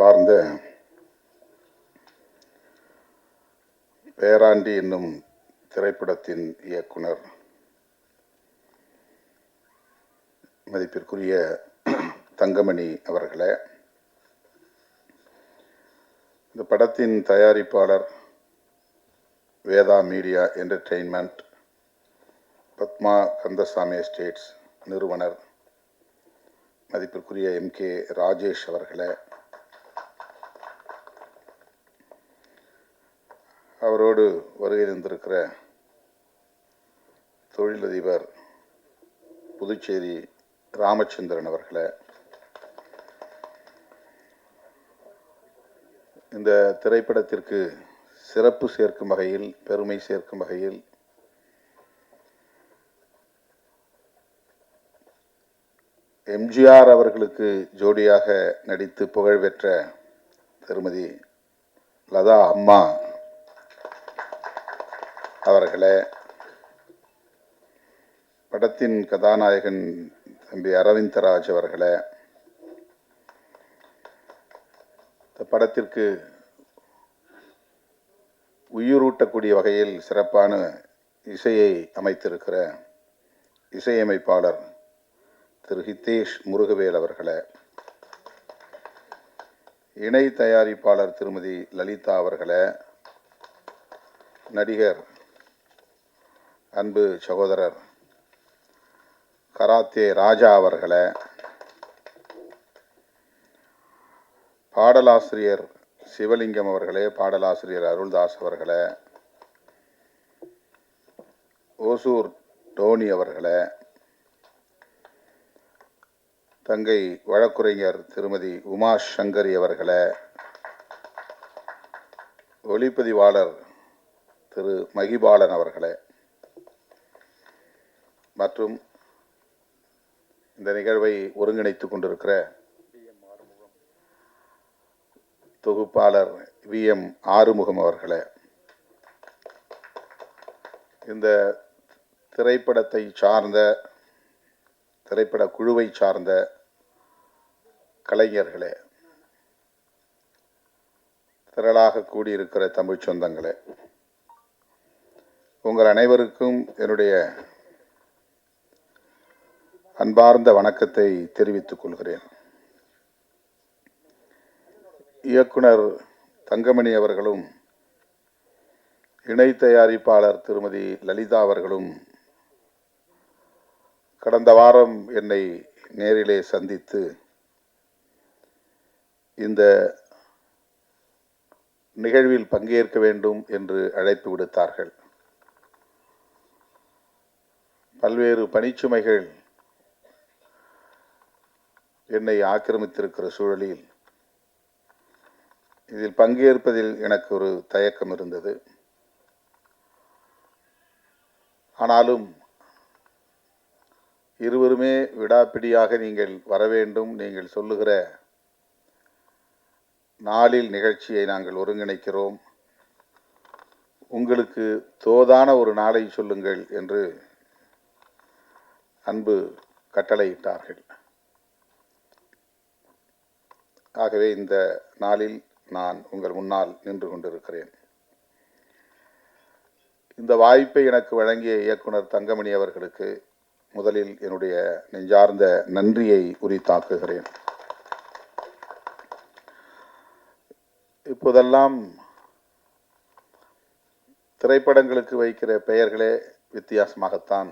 பார்ந்த பேராண்டி என்னும் திரைப்படத்தின் இயக்குனர் மதிப்பிற்குரிய தங்கமணி அவர்களே, இந்த படத்தின் தயாரிப்பாளர் Veda media entertainment, Padma Kandasamy estates நிறுவனர் மதிப்பிற்குரிய MK ராஜேஷ் அவர்களே, அவரோடு வருகை தந்திருக்கிற தொழிலதிபர் புதுச்சேரி ராமச்சந்திரன் அவர்களே, இந்த திரைப்படத்திற்கு சிறப்பு சேர்க்கும் வகையில், பெருமை சேர்க்கும் வகையில் எம்ஜிஆர் அவர்களுக்கு ஜோடியாக நடித்து புகழ் பெற்ற திருமதி லதா அம்மா அவர்களே, படத்தின் கதாநாயகன் தம்பி அரவிந்தராஜ் அவர்களே, இந்த படத்திற்கு உயிரூட்டக்கூடிய வகையில் சிறப்பான இசையை அமைத்திருக்கிற இசையமைப்பாளர் திரு ஹிதேஷ் முருகவேல் அவர்களே, இணை தயாரிப்பாளர் திருமதி லலிதா அவர்களே, நடிகர் அன்பு சகோதரர் கராத்தே ராஜா அவர்களே, பாடலாசிரியர் சிவலிங்கம் அவர்களே, பாடலாசிரியர் அருள்தாஸ் அவர்களே, ஓசூர் டோனி அவர்களே, தங்கை வழக்குரைஞர் திருமதி உமா சங்கரி அவர்களே, ஒளிப்பதிவாளர் திரு மகிபாலன் அவர்களே, மற்றும் இந்த நிகழ்வை ஒருங்கிணைத்துக் கொண்டிருக்கிற தொகுப்பாளர் VM ஆறுமுகம் அவர்களே, இந்த திரைப்படத்தை சார்ந்த திரைப்பட குழுவை சார்ந்த கலைஞர்களே, திரளாக கூடியிருக்கிற தமிழ் சொந்தங்களே, உங்கள் அனைவருக்கும் என்னுடைய அன்பார்ந்த வணக்கத்தை தெரிவித்துக் கொள்கிறேன். இயக்குனர் தங்கமணி அவர்களும் இணை தயாரிப்பாளர் திருமதி லலிதா அவர்களும் கடந்த வாரம் என்னை நேரிலே சந்தித்து இந்த நிகழ்வில் பங்கேற்க வேண்டும் என்று அழைப்பு விடுத்தார்கள். பல்வேறு பணிச்சுமைகள் என்னை ஆக்கிரமித்திருக்கிற சூழலில் இதில் பங்கேற்பதில் எனக்கு ஒரு தயக்கம் இருந்தது. ஆனாலும் இருவருமே விடாப்பிடியாக நீங்கள் வர வேண்டும், நீங்கள் சொல்லுகிற நாளில் நிகழ்ச்சியை நாங்கள் ஒருங்கிணைக்கிறோம், உங்களுக்கு தோதான ஒரு நாளை சொல்லுங்கள் என்று அன்பு கட்டளையிட்டார்கள். ஆகவே இந்த நாளில் நான் உங்கள் முன்னால் நின்று கொண்டிருக்கிறேன். இந்த வாய்ப்பை எனக்கு வழங்கிய இயக்குனர் தங்கமணி அவர்களுக்கு முதலில் என்னுடைய நெஞ்சார்ந்த நன்றியை உரித்தாக்குகிறேன். இப்போதெல்லாம் திரைப்படங்களுக்கு வைக்கிற பெயர்களே வித்தியாசமாகத்தான்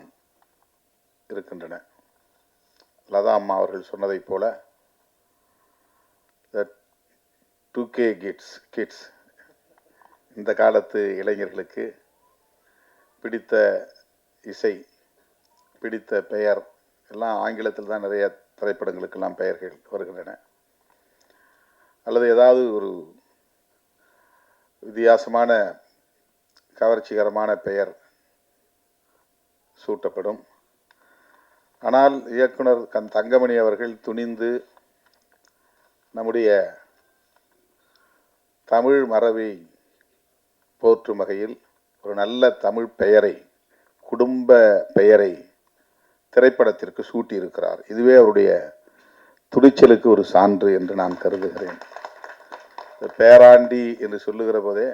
இருக்கின்றன. லதா அம்மா அவர்கள் சொன்னதைப் போல 2K கிட்ஸ் இந்த காலத்து இளைஞர்களுக்கு பிடித்த இசை, பிடித்த பெயர் எல்லாம் ஆங்கிலத்தில் தான் நிறைய திரைப்படங்களுக்கெல்லாம் பெயர்கள் வருகின்றன. அல்லது ஏதாவது ஒரு வித்தியாசமான கவர்ச்சிகரமான பெயர் சூட்டப்படும். ஆனால் இயக்குனர் தங்கமணி அவர்கள் துணிந்து நம்முடைய தமிழ் மரபை போற்றும் வகையில் ஒரு நல்ல தமிழ் பெயரை, குடும்ப பெயரை திரைப்படத்திற்கு சூட்டியிருக்கிறார். இதுவே அவருடைய துணிச்சலுக்கு ஒரு சான்று என்று நான் கருதுகிறேன். பேராண்டி என்று சொல்லுகிற போதே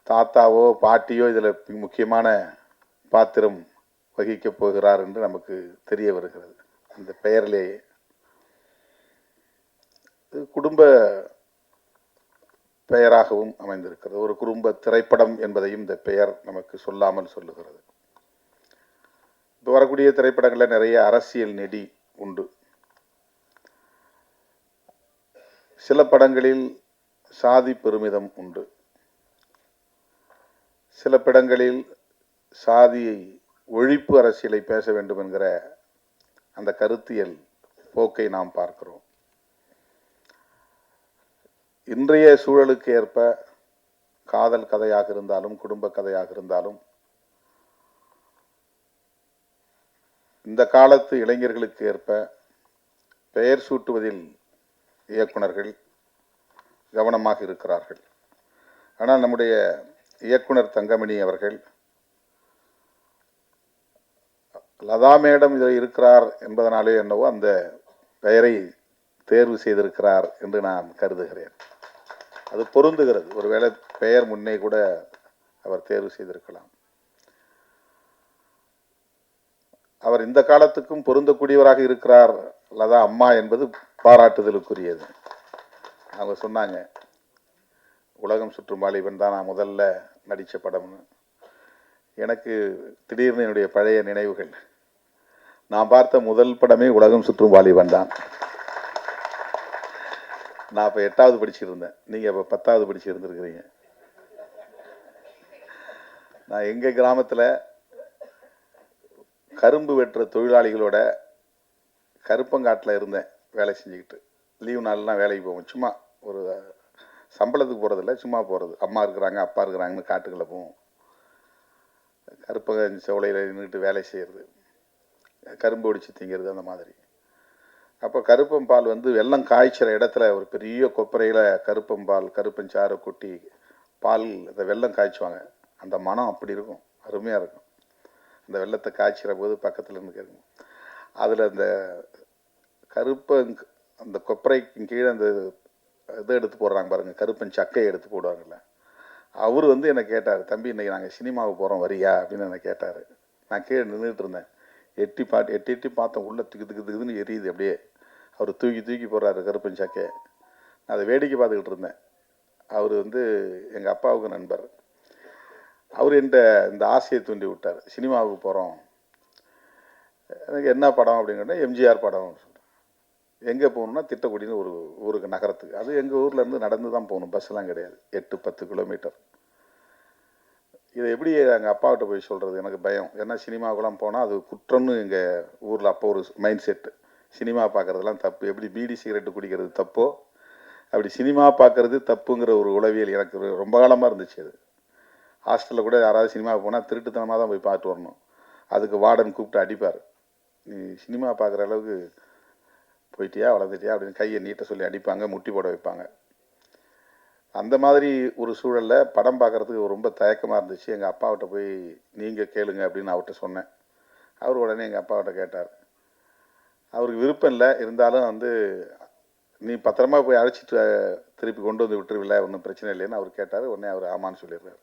தாத்தாவோ பாட்டியோ இதில் முக்கியமான பாத்திரம் வகிக்கப் போகிறார் என்று நமக்கு தெரிய வருகிறது. அந்த பெயரிலே குடும்ப பெயராகவும் அமைந்திருக்கிறது. ஒரு குடும்ப திரைப்படம் என்பதையும் இந்த பெயர் நமக்கு சொல்லாமல் சொல்லுகிறது. இப்போ வரக்கூடிய திரைப்படங்களில் நிறைய அரசியல் நெடி உண்டு. சில படங்களில் சாதி பெருமிதம் உண்டு. சில படங்களில் சாதியை ஒழிப்பு அரசியலை பேச வேண்டும் என்கிற அந்த கருத்தியல் போக்கை நாம் பார்க்கிறோம். இன்றைய சூழலுக்கு ஏற்ப காதல் கதையாக இருந்தாலும் குடும்ப கதையாக இருந்தாலும் இந்த காலத்து இளைஞர்களுக்கு ஏற்ப பெயர் சூட்டுவதில் இயக்குனர்கள் கவனமாக இருக்கிறார்கள். ஆனால் நம்முடைய இயக்குனர் தங்கமணி அவர்கள் லதா மேடம் இதில் இருக்கிறார் என்பதனாலே என்னவோ அந்த பெயரை தேர்வு செய்திருக்கிறார் என்று நான் கருதுகிறேன். அது பொருந்துகிறது. ஒருவேளை பெயர் முன்னே கூட அவர் தேர்வு செய்திருக்கலாம். அவர் இந்த காலத்துக்கும் பொருந்தக்கூடியவராக இருக்கிறார் லதா அம்மா என்பது பாராட்டுதலுக்குரியது. அவங்க சொன்னாங்க, உலகம் சுற்றும் வாலிபன் தான் நான் முதல்ல நடித்த படம்னு. எனக்கு திடீர்னு என்னுடைய பழைய நினைவுகள். நான் பார்த்த முதல் படமே உலகம் சுற்றும் வாலிபன் தான். நான் இப்போ 8வது படிச்சுட்டு இருந்தேன், நீங்கள் இப்போ 10வது படிச்சு இருந்திருக்கிறீங்க. நான் எங்கள் கிராமத்தில் கரும்பு வெட்டுற தொழிலாளிகளோட கருப்பங்காட்டில் இருந்தேன் வேலை செஞ்சுக்கிட்டு. லீவு நாள்லாம் வேலைக்கு போவோம். சும்மா ஒரு சம்பளத்துக்கு போகிறதில்ல, சும்மா போகிறது. அம்மா இருக்கிறாங்க அப்பா இருக்கிறாங்கன்னு காட்டுக்குள்ளே போவோம். கருப்பங்க செவலையில் நின்றுட்டு வேலை செய்கிறது, கரும்பு ஒடிச்சு திங்கிறது, அந்த மாதிரி. அப்போ கருப்பம்பால் வந்து வெள்ளம் காய்ச்சிற இடத்துல ஒரு பெரிய கொப்பரையில் கருப்பம்பால் கருப்பஞ்சாறை கொட்டி பால் இந்த வெள்ளம் காய்ச்சுவாங்க. அந்த மனம் அப்படி இருக்கும், அருமையாக இருக்கும். அந்த வெள்ளத்தை காய்ச்சிற போது பக்கத்தில் இருந்து கேட்கும். அதில் அந்த அந்த கொப்பரைக்கு கீழே அந்த இதை எடுத்து போடுறாங்க பாருங்கள், கருப்பன் சக்கையை எடுத்து போடுவாங்கல்ல. அவர் வந்து என்னை கேட்டார், தம்பி இன்றைக்கி நாங்கள் சினிமாவுக்கு போகிறோம் வரியா அப்படின்னு என்னை கேட்டார். நான் கீழே நின்றுட்டு இருந்தேன். எட்டி பார்த்தோம், உள்ள திக்குதுன்னு எரியுது அப்படியே. அவர் தூக்கி போடுறாரு கருப்பன் சக்கையை. நான் அதை வேடிக்கை பார்த்துக்கிட்டு இருந்தேன். அவர் வந்து எங்கள் அப்பாவுக்கு நண்பர். அவர் என்கிட்ட இந்த ஆசையை தூண்டி விட்டார், சினிமாவுக்கு போகிறோம். எனக்கு என்ன படம் அப்படின்னு கேட்டால் எம்ஜிஆர் படம் சொல்கிறேன். எங்கே போகணுன்னா திட்டக்குடின்னு ஒரு ஊருக்கு, நகரத்துக்கு. அது எங்கள் ஊர்லேருந்து நடந்து தான் போகணும், பஸ்ஸெலாம் கிடையாது. 8-10 கிலோமீட்டர். இதை எப்படி எங்கள் அப்பாவிட்ட போய் சொல்கிறது, எனக்கு பயம். ஏன்னா சினிமாவுக்குலாம் போனால் அது குற்றம்னு எங்கள் ஊரில் அப்போ ஒரு மைண்ட் செட்டு. சினிமா பார்க்குறதுலாம் தப்பு. எப்படி பீடி சிகரெட்டு குடிக்கிறது தப்போ, அப்படி சினிமா பார்க்குறது தப்புங்கிற ஒரு உளவியல் எனக்கு ரொம்ப காலமாக இருந்துச்சு. அது ஹாஸ்டலில் கூட யாராவது சினிமாவுக்கு போனால் திருட்டுத்தனமாக தான் போய் பார்த்து வரணும். அதுக்கு வார்டன் கூப்பிட்டு அடிப்பார். நீ சினிமா பார்க்குற அளவுக்கு போயிட்டியா வளர்ந்துட்டியா அப்படின்னு கையை நீட்ட சொல்லி அடிப்பாங்க, முட்டி போட வைப்பாங்க. அந்த மாதிரி ஒரு சூழலில் படம் பார்க்குறதுக்கு ரொம்ப தயக்கமாக இருந்துச்சு. எங்கள் அப்பாவிட்ட போய் நீங்கள் கேளுங்க அப்படின்னு அவர்கிட்ட சொன்னேன். அவர் உடனே எங்கள் அப்பாவிட்ட கேட்டார். அவருக்கு விருப்பம் இல்லை, இருந்தாலும் வந்து நீ பத்திரமா போய் அழைச்சிட்டு திருப்பி கொண்டு வந்து விட்டுருவில்ல, ஒன்றும் பிரச்சனை இல்லைன்னு அவர் கேட்டார். உடனே அவர் ஆமான்னு சொல்லிடுறாரு.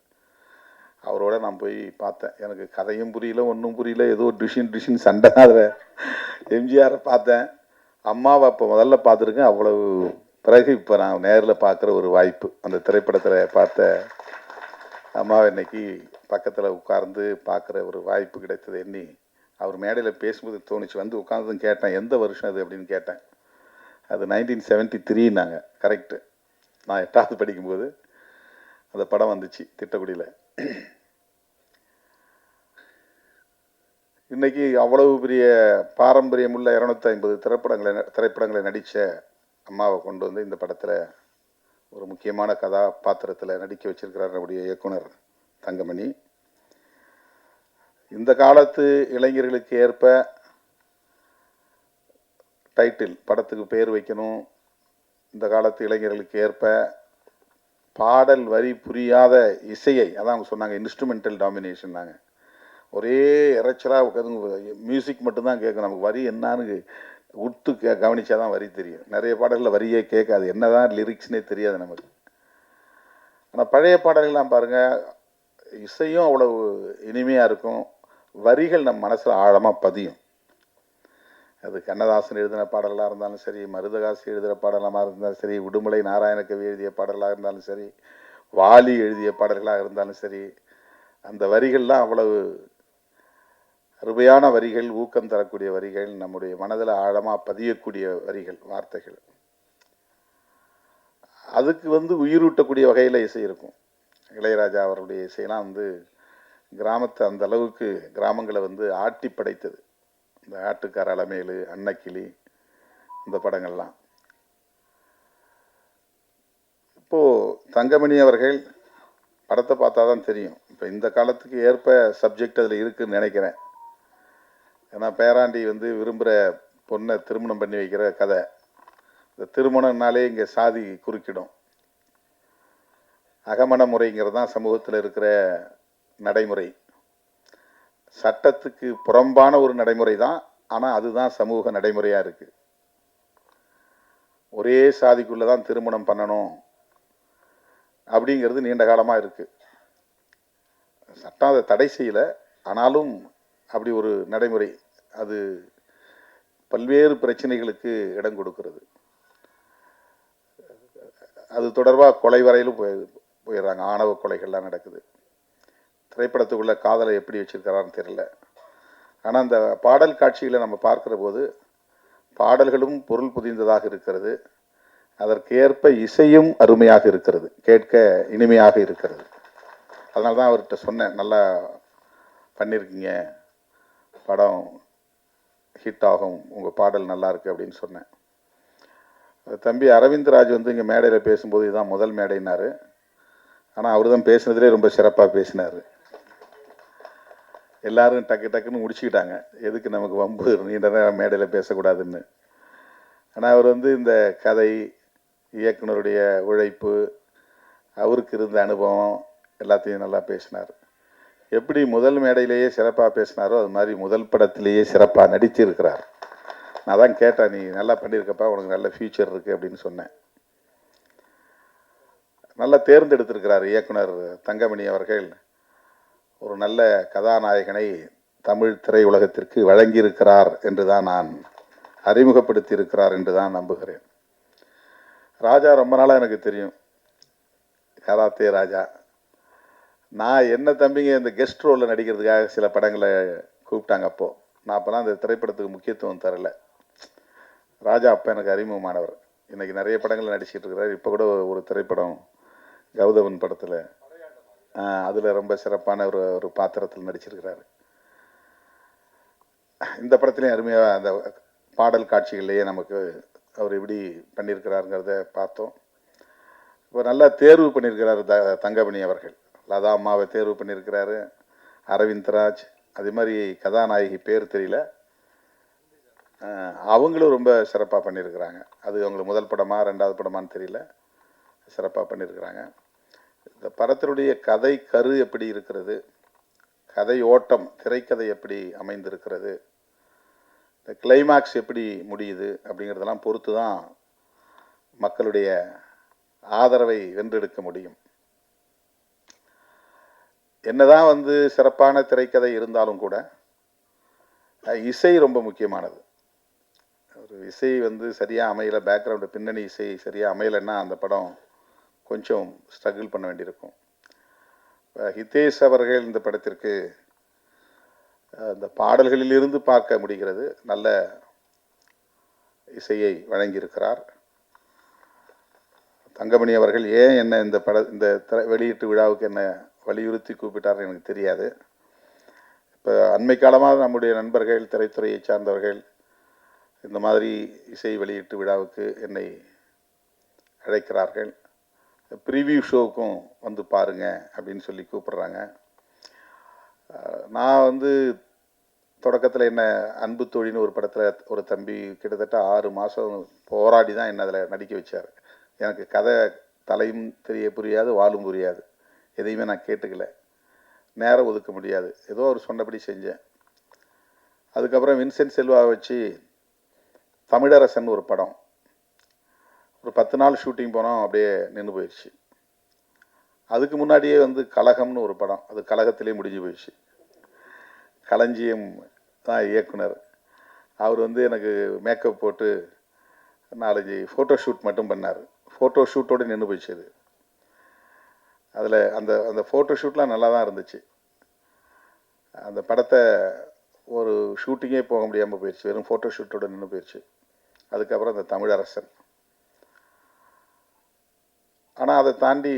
அவரோட நான் போய் பார்த்தேன். எனக்கு கதையும் புரியல, ஒன்றும் புரியல. ஏதோ டிஷின் சண்டை. அதில் எம்ஜிஆரை பார்த்தேன், அம்மாவை அப்போ முதல்ல பார்த்துருக்கேன். அவ்வளவு பிறகு இப்போ நான் நேரில் பார்க்குற ஒரு வாய்ப்பு, அந்த திரைப்படத்தில் பார்த்த அம்மாவை இன்னைக்கு பக்கத்தில் உட்கார்ந்து பார்க்குற ஒரு வாய்ப்பு கிடைத்தது. எண்ணி அவர் மேடையில் பேசும்போது தோணுச்சு. வந்து உட்கார்ந்ததும் கேட்டேன், எந்த வருஷம் அது அப்படின்னு கேட்டேன். அது 1973 கரெக்டு. நான் 8வது படிக்கும்போது அந்த படம் வந்துச்சு திட்டக்குடியில். இன்னைக்கு அவ்வளவு பெரிய பாரம்பரியமுள்ள 250 திரைப்படங்களை நடித்த அம்மாவை கொண்டு வந்து இந்த படத்தில் ஒரு முக்கியமான கதாபாத்திரத்தில் நடிக்க வச்சிருக்கிறார் நம்முடைய இயக்குனர் தங்கமணி. இந்த காலத்து இளைஞர்களுக்கு ஏற்ப டைட்டில் படத்துக்கு பேர் வைக்கணும். இந்த காலத்து இளைஞர்களுக்கு ஏற்ப பாடல் வரி புரியாத இசையை, அதான் அவங்க சொன்னாங்க இன்ஸ்ட்ருமெண்டல் டாமினேஷன். நாங்கள் ஒரே இறைச்சலாக உட்காந்து மியூசிக் மட்டும்தான் கேட்கும். நமக்கு வரி என்னான்னு உத்து கவனிச்சாதான் வரி தெரியும். நிறைய பாடல்களில் வரியே கேட்காது, என்னதான் லிரிக்ஸ்னே தெரியாது நமக்கு. ஆனால் பழைய பாடல்கள்லாம் பாருங்கள், இசையும் அவ்வளவு இனிமையாக இருக்கும், வரிகள் நம் மனசில் ஆழமாக பதியும். அது கண்ணதாசன் எழுதின பாடலாக இருந்தாலும் சரி, மருதகாசி எழுதுகிற பாடலாக இருந்தாலும் சரி, உடுமலை நாராயணகவி எழுதிய பாடலாக இருந்தாலும் சரி, வாலி எழுதிய பாடல்களாக இருந்தாலும் சரி, அந்த வரிகள்லாம் அவ்வளவு அருமையான வரிகள், ஊக்கம் தரக்கூடிய வரிகள், நம்முடைய மனதில் ஆழமாக பதியக்கூடிய வரிகள், வார்த்தைகள். அதுக்கு உயிரூட்டக்கூடிய வகையில் இசை இருக்கும். இளையராஜா அவருடைய இசையெல்லாம் கிராமத்தை அந்த அளவுக்கு கிராமங்களை ஆட்டி படைத்தது. இந்த ஆட்டுக்கார அலமேலு, அன்னக்கிளி, இந்த படங்கள்லாம். இப்போது தங்கமணி அவர்கள் படத்தை பார்த்தா தான் தெரியும். இப்போ இந்த காலத்துக்கு ஏற்ப சப்ஜெக்ட் அதில் இருக்குதுன்னு நினைக்கிறேன். ஏன்னா பேராண்டி வந்து விரும்புகிற பொண்ணை திருமணம் பண்ணி வைக்கிற கதை. இந்த திருமணம்னாலே இங்கே சாதி குறுக்கிடும். அகமண முறைங்கிறது தான் சமூகத்தில் இருக்கிற நடைமுறை. சட்டத்துக்கு புறம்பான ஒரு நடைமுறை தான், ஆனால் அதுதான் சமூக நடைமுறையாக இருக்குது. ஒரே சாதிக்குள்ளே தான் திருமணம் பண்ணணும் அப்படிங்கிறது நீண்ட காலமாக இருக்குது. சட்டம் அதை தடை செய்யலை, ஆனாலும் அப்படி ஒரு நடைமுறை அது பல்வேறு பிரச்சனைகளுக்கு இடம் கொடுக்கிறது. அது தொடர்பாக கொலை வரையிலும் போயிடுறாங்க. ஆணவ கொலைகள்லாம் நடக்குது. திரைப்படத்துக்குள்ள காதலை எப்படி வச்சிருக்கிறான்னு தெரியல. ஆனால் அந்த பாடல் காட்சிகளை நம்ம பார்க்கிற போது பாடல்களும் பொருள் புதிந்ததாக இருக்கிறது. அதற்கேற்ப இசையும் அருமையாக இருக்கிறது, கேட்க இனிமையாக இருக்கிறது. அதனால தான் அவர்கிட்ட சொன்னேன், நல்லா பண்ணியிருக்கீங்க, படம் ஹிட் ஆகும், உங்கள் பாடல் நல்லா இருக்கு அப்படின்னு சொன்னேன். தம்பி அரவிந்த்ராஜ் வந்து இங்கே மேடையில் பேசும்போது இதுதான் முதல் மேடைனாரு. ஆனால் அவர் தான் பேசுனதுலேயே ரொம்ப சிறப்பாக பேசினார். எல்லாரும் டக்கு டக்குன்னு முடிச்சுக்கிட்டாங்க, எதுக்கு நமக்கு வம்பு, நீண்ட நேரம் மேடையில் பேசக்கூடாதுன்னு. ஆனால் அவர் வந்து இந்த கதை, இயக்குனருடைய உழைப்பு, அவருக்கு இருந்த அனுபவம் எல்லாத்தையும் நல்லா பேசினார். எப்படி முதல் மேடையிலேயே சிறப்பாக பேசினாரோ அது மாதிரி முதல் படத்திலேயே சிறப்பாக நடிச்சிருக்கிறார். நான் தான் கேட்டேன், நீ நல்லா பண்ணியிருக்கப்பா, உனக்கு நல்ல ஃபியூச்சர் இருக்குது அப்படின்னு சொன்னேன். நல்லா தேர்ந்தெடுத்திருக்கிறார் இயக்குனர் தங்கமணி அவர்கள். ஒரு நல்ல கதாநாயகனை தமிழ் திரையுலகத்திற்கு வழங்கியிருக்கிறார் என்று தான் நான் அறிமுகப்படுத்தி இருக்கிறார் என்று தான் நம்புகிறேன். ராஜா ரொம்ப நாளாக எனக்கு தெரியும், கராத்தே ராஜா. நான் என்ன தம்பிங்க இந்த கெஸ்ட் ரோலில் நடிக்கிறதுக்காக சில படங்களை கூப்பிட்டாங்க. அப்போது நான் அப்போலாம் அந்த திரைப்படத்துக்கு முக்கியத்துவம் தரலை. ராஜா அப்போ எனக்கு அறிமுகமானவர். இன்றைக்கி நிறைய படங்கள் நடிச்சிட்டு இருக்கிறார். இப்போ கூட ஒரு திரைப்படம் கௌதமன் படத்தில், அதில் ரொம்ப சிறப்பான ஒரு பாத்திரத்தில் நடிச்சிருக்கிறாரு. இந்த படத்துலையும் அருமையாக அந்த பாடல் காட்சிகள்லேயே நமக்கு அவர் எப்படி பண்ணியிருக்கிறாருங்கிறத பார்த்தோம். இப்போ நல்லா தேர்வு பண்ணியிருக்கிறாரு தங்கமணி அவர்கள். லதா அம்மாவை தேர்வு பண்ணியிருக்கிறாரு, அரவிந்த்ராஜ், அதே மாதிரி கதாநாயகி பேர் தெரியல, அவங்களும் ரொம்ப சிறப்பாக பண்ணியிருக்கிறாங்க. அது அவங்களுக்கு முதல் படமா ரெண்டாவது படமான்னு தெரியல, சிறப்பாக பண்ணியிருக்கிறாங்க. இந்த படத்தினுடைய கதை கரு எப்படி இருக்கிறது, கதை ஓட்டம், திரைக்கதை எப்படி அமைந்திருக்கிறது, இந்த கிளைமாக்ஸ் எப்படி முடியுது அப்படிங்கிறதெல்லாம் பொறுத்து தான் மக்களுடைய ஆதரவை வென்றெடுக்க முடியும். என்னதான் வந்து சிறப்பான திரைக்கதை இருந்தாலும் கூட இசை ரொம்ப முக்கியமானது. ஒரு இசை வந்து சரியாக அமையலை, பேக்ரவுண்டு பின்னணி இசை சரியாக அமையலைன்னா அந்த படம் கொஞ்சம் ஸ்ட்ரகிள் பண்ண வேண்டியிருக்கும். ஹிதேஷ் அவர்கள் இந்த படத்திற்கு அந்த பாடல்களிலிருந்து பார்க்க முடிகிறது, நல்ல இசையை வழங்கியிருக்கிறார். தங்கமணி அவர்கள் ஏன் என்ன இந்த வெளியீட்டு விழாவுக்கு என்ன வலியுறுத்தி கூப்பிட்டார் எனக்கு தெரியாது. இப்போ அண்மை காலமாக நம்முடைய நண்பர்கள், திரைத்துறையை சார்ந்தவர்கள் இந்த மாதிரி இசை வெளியீட்டு விழாவுக்கு என்னை அழைக்கிறார்கள். ப்ரீவியூ ஷோவுக்கும் வந்து பாருங்க அப்படின்னு சொல்லி கூப்பிடுறாங்க. நான் வந்து தொடக்கத்தில் என்ன அன்பு தோழின்னு ஒரு படத்தில் ஒரு தம்பி கிட்டத்தட்ட 6 மாதம் போராடி தான் என்ன அதில் நடிக்க வச்சார். எனக்கு கதை தலையும் புரியாது, வாலும் புரியாது, எதையுமே நான் கேட்டுக்கல, நேரம் ஒதுக்க முடியாது, ஏதோ அவர் சொன்னபடி செஞ்சேன். அதுக்கப்புறம் வின்சென்ட் செல்வாவை வச்சு தமிழரசன் ஒரு படம், ஒரு 10 நாள் ஷூட்டிங் போனோம், அப்படியே நின்று போயிடுச்சு. அதுக்கு முன்னாடியே வந்து கலகம்னு ஒரு படம், அது கலகத்திலே முடிஞ்சு போயிடுச்சு. களஞ்சியம் தான் இயக்குனர். அவர் வந்து எனக்கு மேக்கப் போட்டு 4-5 ஃபோட்டோ ஷூட் மட்டும் பண்ணார். ஃபோட்டோ ஷூட்டோடு நின்று போயிடுச்சு அது. அதில் அந்த ஃபோட்டோ ஷூட்லாம் நல்லா தான் இருந்துச்சு. அந்த படத்தை ஒரு ஷூட்டிங்கே போக முடியாமல் போயிடுச்சு, வெறும் ஃபோட்டோ ஷூட்டோடு நின்று போயிடுச்சு. அதுக்கப்புறம் அந்த தமிழரசன். ஆனால் அதை தாண்டி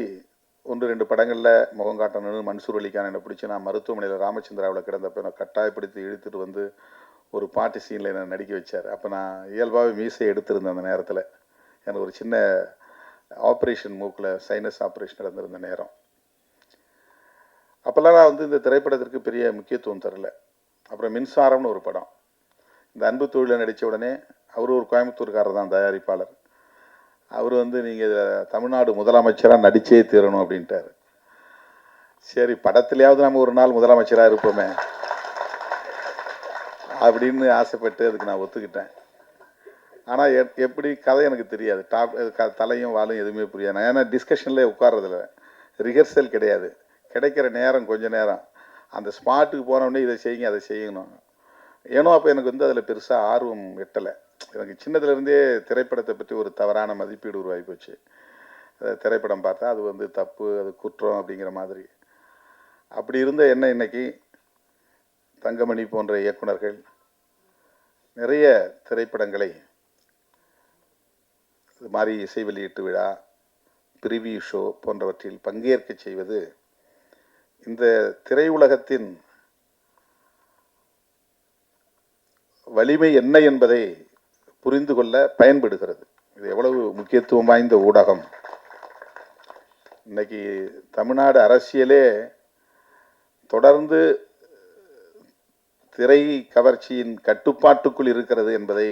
1-2 படங்களில் முகம் காட்டணும்னு மன்சூர் அலிகான் என்னை பிடிச்சி, நான் மருத்துவமனையில் ராமச்சந்திராவில் கிடந்தப்போ என்னை கட்டாயப்படுத்தி இழுத்துட்டு வந்து ஒரு பாட்டு சீனில் என்னை நடிக்க வச்சார். அப்போ நான் இயல்பாகவே மீசை எடுத்திருந்தேன். அந்த நேரத்தில் எனக்கு ஒரு சின்ன ஆப்ரேஷன், மூக்கில் சைனஸ் ஆப்ரேஷன் நடந்திருந்த நேரம். அப்போல்லாம் நான் வந்து இந்த திரைப்படத்திற்கு பெரிய முக்கியத்துவம் தரல. அப்புறம் மின்சாரம்னு ஒரு படம், இந்த அன்பு தொழிலில் நடித்த உடனே அவர் ஒரு கோயம்புத்தூர்காரர் தான் தயாரிப்பாளர். அவர் வந்து நீங்கள் தமிழ்நாடு முதலமைச்சராக நடிச்சே தீரணும் அப்படின்ட்டார். சரி, படத்துலையாவது நம்ம ஒரு நாள் முதலமைச்சராக இருப்போமே அப்படின்னு ஆசைப்பட்டு அதுக்கு நான் ஒத்துக்கிட்டேன். ஆனால் எப்படி கதை எனக்கு தெரியாது. தலையும் வாலும் எதுவுமே புரியாது. ஏன்னா டிஸ்கஷனில் உட்கார்றதில்ல, ரிஹர்சல் கிடையாது. கிடைக்கிற நேரம் கொஞ்சம் நேரம் அந்த ஸ்பாட்டுக்கு போனோடனே இதை செய்யுங்க அதை செய்யணும். ஏன்னோ அப்போ எனக்கு வந்து அதில் பெருசாக ஆர்வம் எட்டலை. எனக்கு சின்னதுலேருந்தே திரைப்படத்தை பற்றி ஒரு தவறான மதிப்பீடு உருவாகி போச்சு. திரைப்படம் பார்த்தா அது வந்து தப்பு, அது குற்றம் அப்படிங்கிற மாதிரி. அப்படி இருந்த என்ன இன்னைக்கு தங்கமணி போன்ற இயக்குனர்கள் நிறைய திரைப்படங்களை இது மாதிரி இசை வெளியீட்டு விழா, பிரிவியூ ஷோ போன்றவற்றில் பங்கேற்க செய்வது இந்த திரையுலகத்தின் வலிமை என்ன என்பதை புரிந்து கொள்ள பயன்படுகிறது. இது எவ்வளவு முக்கியத்துவம் வாய்ந்த ஊடகம். இன்னைக்கு தமிழ்நாடு அரசியலே தொடர்ந்து திரை கவர்ச்சியின் கட்டுப்பாட்டுக்குள் இருக்கிறது என்பதை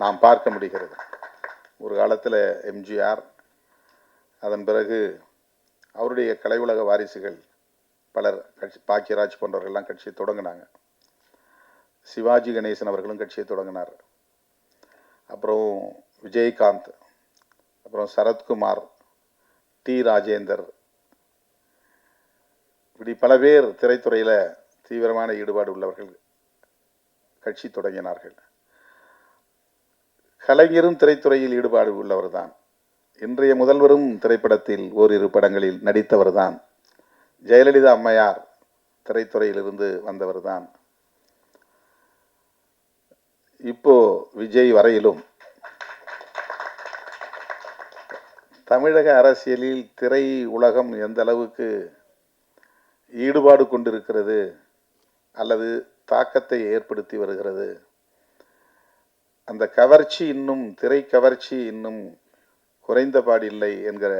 நாம் பார்க்க முடிகிறது. ஒரு காலத்தில் எம்ஜிஆர், அதன் பிறகு அவருடைய கலையுலக வாரிசுகள் பலர் கட்சி, பாக்கியராஜ் போன்றவர்கள்லாம் கட்சியை தொடங்கினாங்க. சிவாஜி கணேசன் அவர்களும் கட்சியை தொடங்கினார். அப்புறம் விஜயகாந்த், அப்புறம் சரத்குமார், டி ராஜேந்தர், இப்படி பல பேர் திரைத்துறையில் தீவிரமான ஈடுபாடு உள்ளவர்கள் கட்சி தொடங்கினார்கள். கலைஞரும் திரைத்துறையில் ஈடுபாடு உள்ளவர் தான். இன்றைய முதல்வரும் திரைப்படத்தில் ஓரிரு படங்களில் நடித்தவர் தான். ஜெயலலிதா அம்மையார் திரைத்துறையிலிருந்து வந்தவர் தான். இப்போ விஜய் வரையிலும் தமிழக அரசியலில் திரை உலகம் எந்த அளவுக்கு ஈடுபாடு கொண்டிருக்கிறது அல்லது தாக்கத்தை ஏற்படுத்தி வருகிறது, அந்த கவர்ச்சி இன்னும், திரை கவர்ச்சி இன்னும் குறைந்தபாடில்லை என்கிற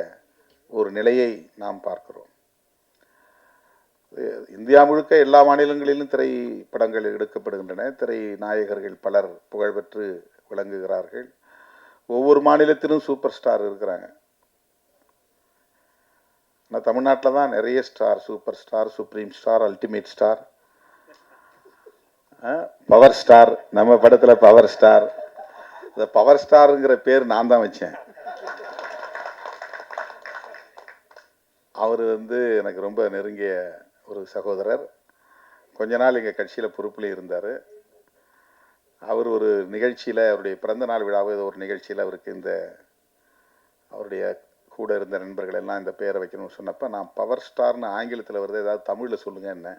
ஒரு நிலையை நாம் பார்க்கிறோம். இந்தியா முழுக்க எல்லா மாநிலங்களிலும் திரைப்படங்கள் எடுக்கப்படுகின்றன. திரை நாயகர்கள் பலர் புகழ்பெற்று விளங்குகிறார்கள். ஒவ்வொரு மாநிலத்திலும் சூப்பர் ஸ்டார் இருக்கிறாங்க. ஆனால் தமிழ்நாட்டில் தான் நிறைய star, super star, supreme star, ultimate star, power star. நம்ம படத்தில் பவர் ஸ்டார். இந்த பவர் ஸ்டாருங்கிற பேர் நான் தான் வச்சேன். அவர் வந்து எனக்கு ரொம்ப நெருங்கிய ஒரு சகோதரர். கொஞ்ச நாள் எங்கள் கட்சியில் பொறுப்பில் இருந்தார். அவர் ஒரு நிகழ்ச்சியில், அவருடைய பிறந்த நாள் விழாவை ஒரு நிகழ்ச்சியில் அவருக்கு இந்த அவருடைய கூட இருந்த நண்பர்கள் எல்லாம் இந்த பேரை வைக்கணும்னு சொன்னப்போ, நான் பவர் ஸ்டார்னு ஆங்கிலத்தில் வருது, ஏதாவது தமிழில் சொல்லுங்க என்ன.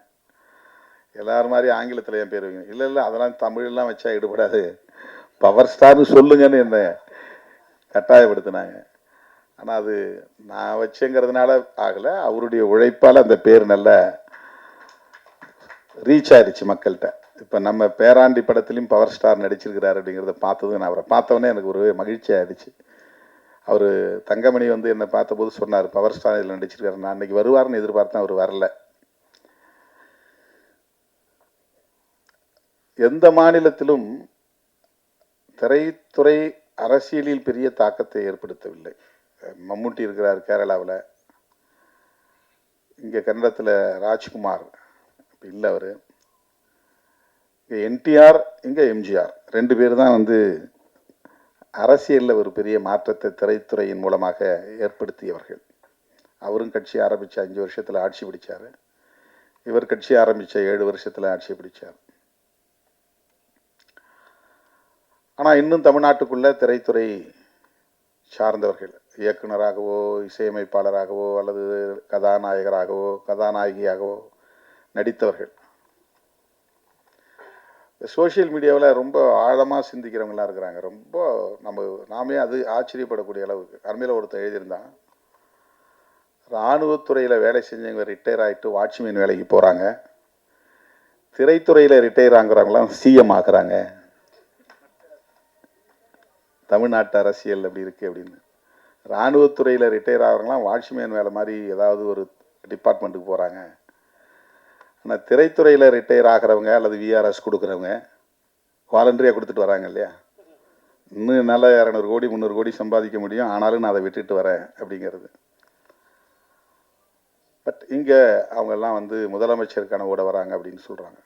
எல்லாரும் மாதிரி ஆங்கிலத்தில் என் பேர் வைக்கணும். இல்லை அதெல்லாம் தமிழ்லாம் வச்சா ஈடுபடாது, பவர் ஸ்டார்னு சொல்லுங்கன்னு என்ன கட்டாயப்படுத்தினாங்க. ஆனால் அது நான் வச்சுங்கிறதுனால ஆகலை, அவருடைய உழைப்பால் அந்த பேர் நல்லா ரீச் ஆயிடுச்சு மக்கள்கிட்ட. இப்போ நம்ம பேராண்டி படத்துலையும் பவர் ஸ்டார் நடிச்சிருக்கிறார் அப்படிங்கிறத பார்த்தது, நான் அவரை பார்த்தவொடனே எனக்கு ஒரு மகிழ்ச்சி ஆயிடுச்சு. அவர் தங்கமணி வந்து என்னை பார்த்தபோது சொன்னார், பவர் ஸ்டார் இதில் நடிச்சிருக்காரு. நான் அன்றைக்கி வருவார்னு எதிர்பார்த்தேன், அவர் வரல. எந்த மாநிலத்திலும் திரைத்துறை அரசியலில் பெரிய தாக்கத்தை ஏற்படுத்தவில்லை. மம்முட்டி இருக்கிறார் கேரளாவில், இங்கே கன்னடத்தில் ராஜ்குமார் இல்லை, அவர் இங்கே என்டிஆர், இங்கே எம்ஜிஆர், ரெண்டு பேர் தான் வந்து அரசியலில் ஒரு பெரிய மாற்றத்தை திரைத்துறையின் மூலமாக ஏற்படுத்தியவர்கள். அவரும் கட்சி ஆரம்பித்த 5 வருஷத்தில் ஆட்சி பிடிச்சார். இவர் கட்சி ஆரம்பித்த 7 வருஷத்தில் ஆட்சி பிடிச்சார். ஆனால் இன்னும் தமிழ்நாட்டுக்குள்ள திரைத்துறை சார்ந்தவர்கள் இயக்குனராகவோ, இசையமைப்பாளராகவோ, அல்லது கதாநாயகராகவோ, கதாநாயகியாகவோ நடித்தவர்கள் சோஷியல் மீடியாவில் ரொம்ப ஆழமாக சிந்திக்கிறவங்களாம் இருக்கிறாங்க. ரொம்ப நாமே அது ஆச்சரியப்படக்கூடிய அளவுக்கு. அருமையில் ஒருத்தர் எழுதியிருந்தான், இராணுவத்துறையில் வேலை செஞ்சவங்க ரிட்டையர் ஆகிட்டு வாட்ச்மேன் வேலைக்கு போகிறாங்க, திரைத்துறையில் ரிட்டையர் ஆகுறவங்களாம் சிஎம் ஆக்குறாங்க. தமிழ்நாட்டு அரசியல் அப்படி இருக்குது அப்படின்னு. இராணுவத்துறையில் ரிட்டையர் ஆகிறவங்களாம் வாட்ச்மேன் வேலை மாதிரி ஏதாவது ஒரு டிபார்ட்மெண்ட்டுக்கு போகிறாங்க. ஆனால் திரைத்துறையில் ரிட்டையர் ஆகிறவங்க அல்லது விஆர்எஸ் கொடுக்குறவங்க வாலண்டரியாக கொடுத்துட்டு வராங்க இல்லையா. இன்னும் என்னால் 200 கோடி 300 கோடி சம்பாதிக்க முடியும், ஆனாலும் நான் அதை விட்டுட்டு வரேன் அப்படிங்கிறது. பட் இங்கே அவங்கெல்லாம் வந்து முதலமைச்சர் கனவோட வராங்க அப்படின்னு சொல்கிறாங்க.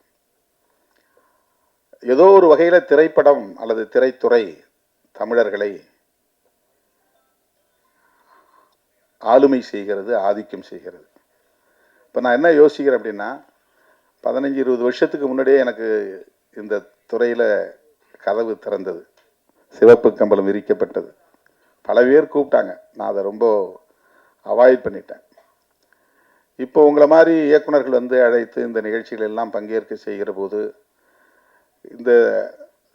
ஏதோ ஒரு வகையில் திரைப்படம் அல்லது திரைத்துறை தமிழர்களை ஆளுமை செய்கிறது, ஆதிக்கம் செய்கிறது. இப்போ நான் என்ன யோசிக்கிறேன் அப்படின்னா, 15-20 வருஷத்துக்கு முன்னாடியே எனக்கு இந்த துறையில் கதவு திறந்தது, சிவப்பு கம்பளம் விரிக்கப்பட்டது. பல பேர் கூப்பிட்டாங்க, நான் அதை ரொம்ப அவாய்ட் பண்ணிட்டேன். இப்போ உங்களை மாதிரி இயக்குனர்கள் வந்து அழைத்து இந்த நிகழ்ச்சிகள் எல்லாம் பங்கேற்க செய்கிற போது இந்த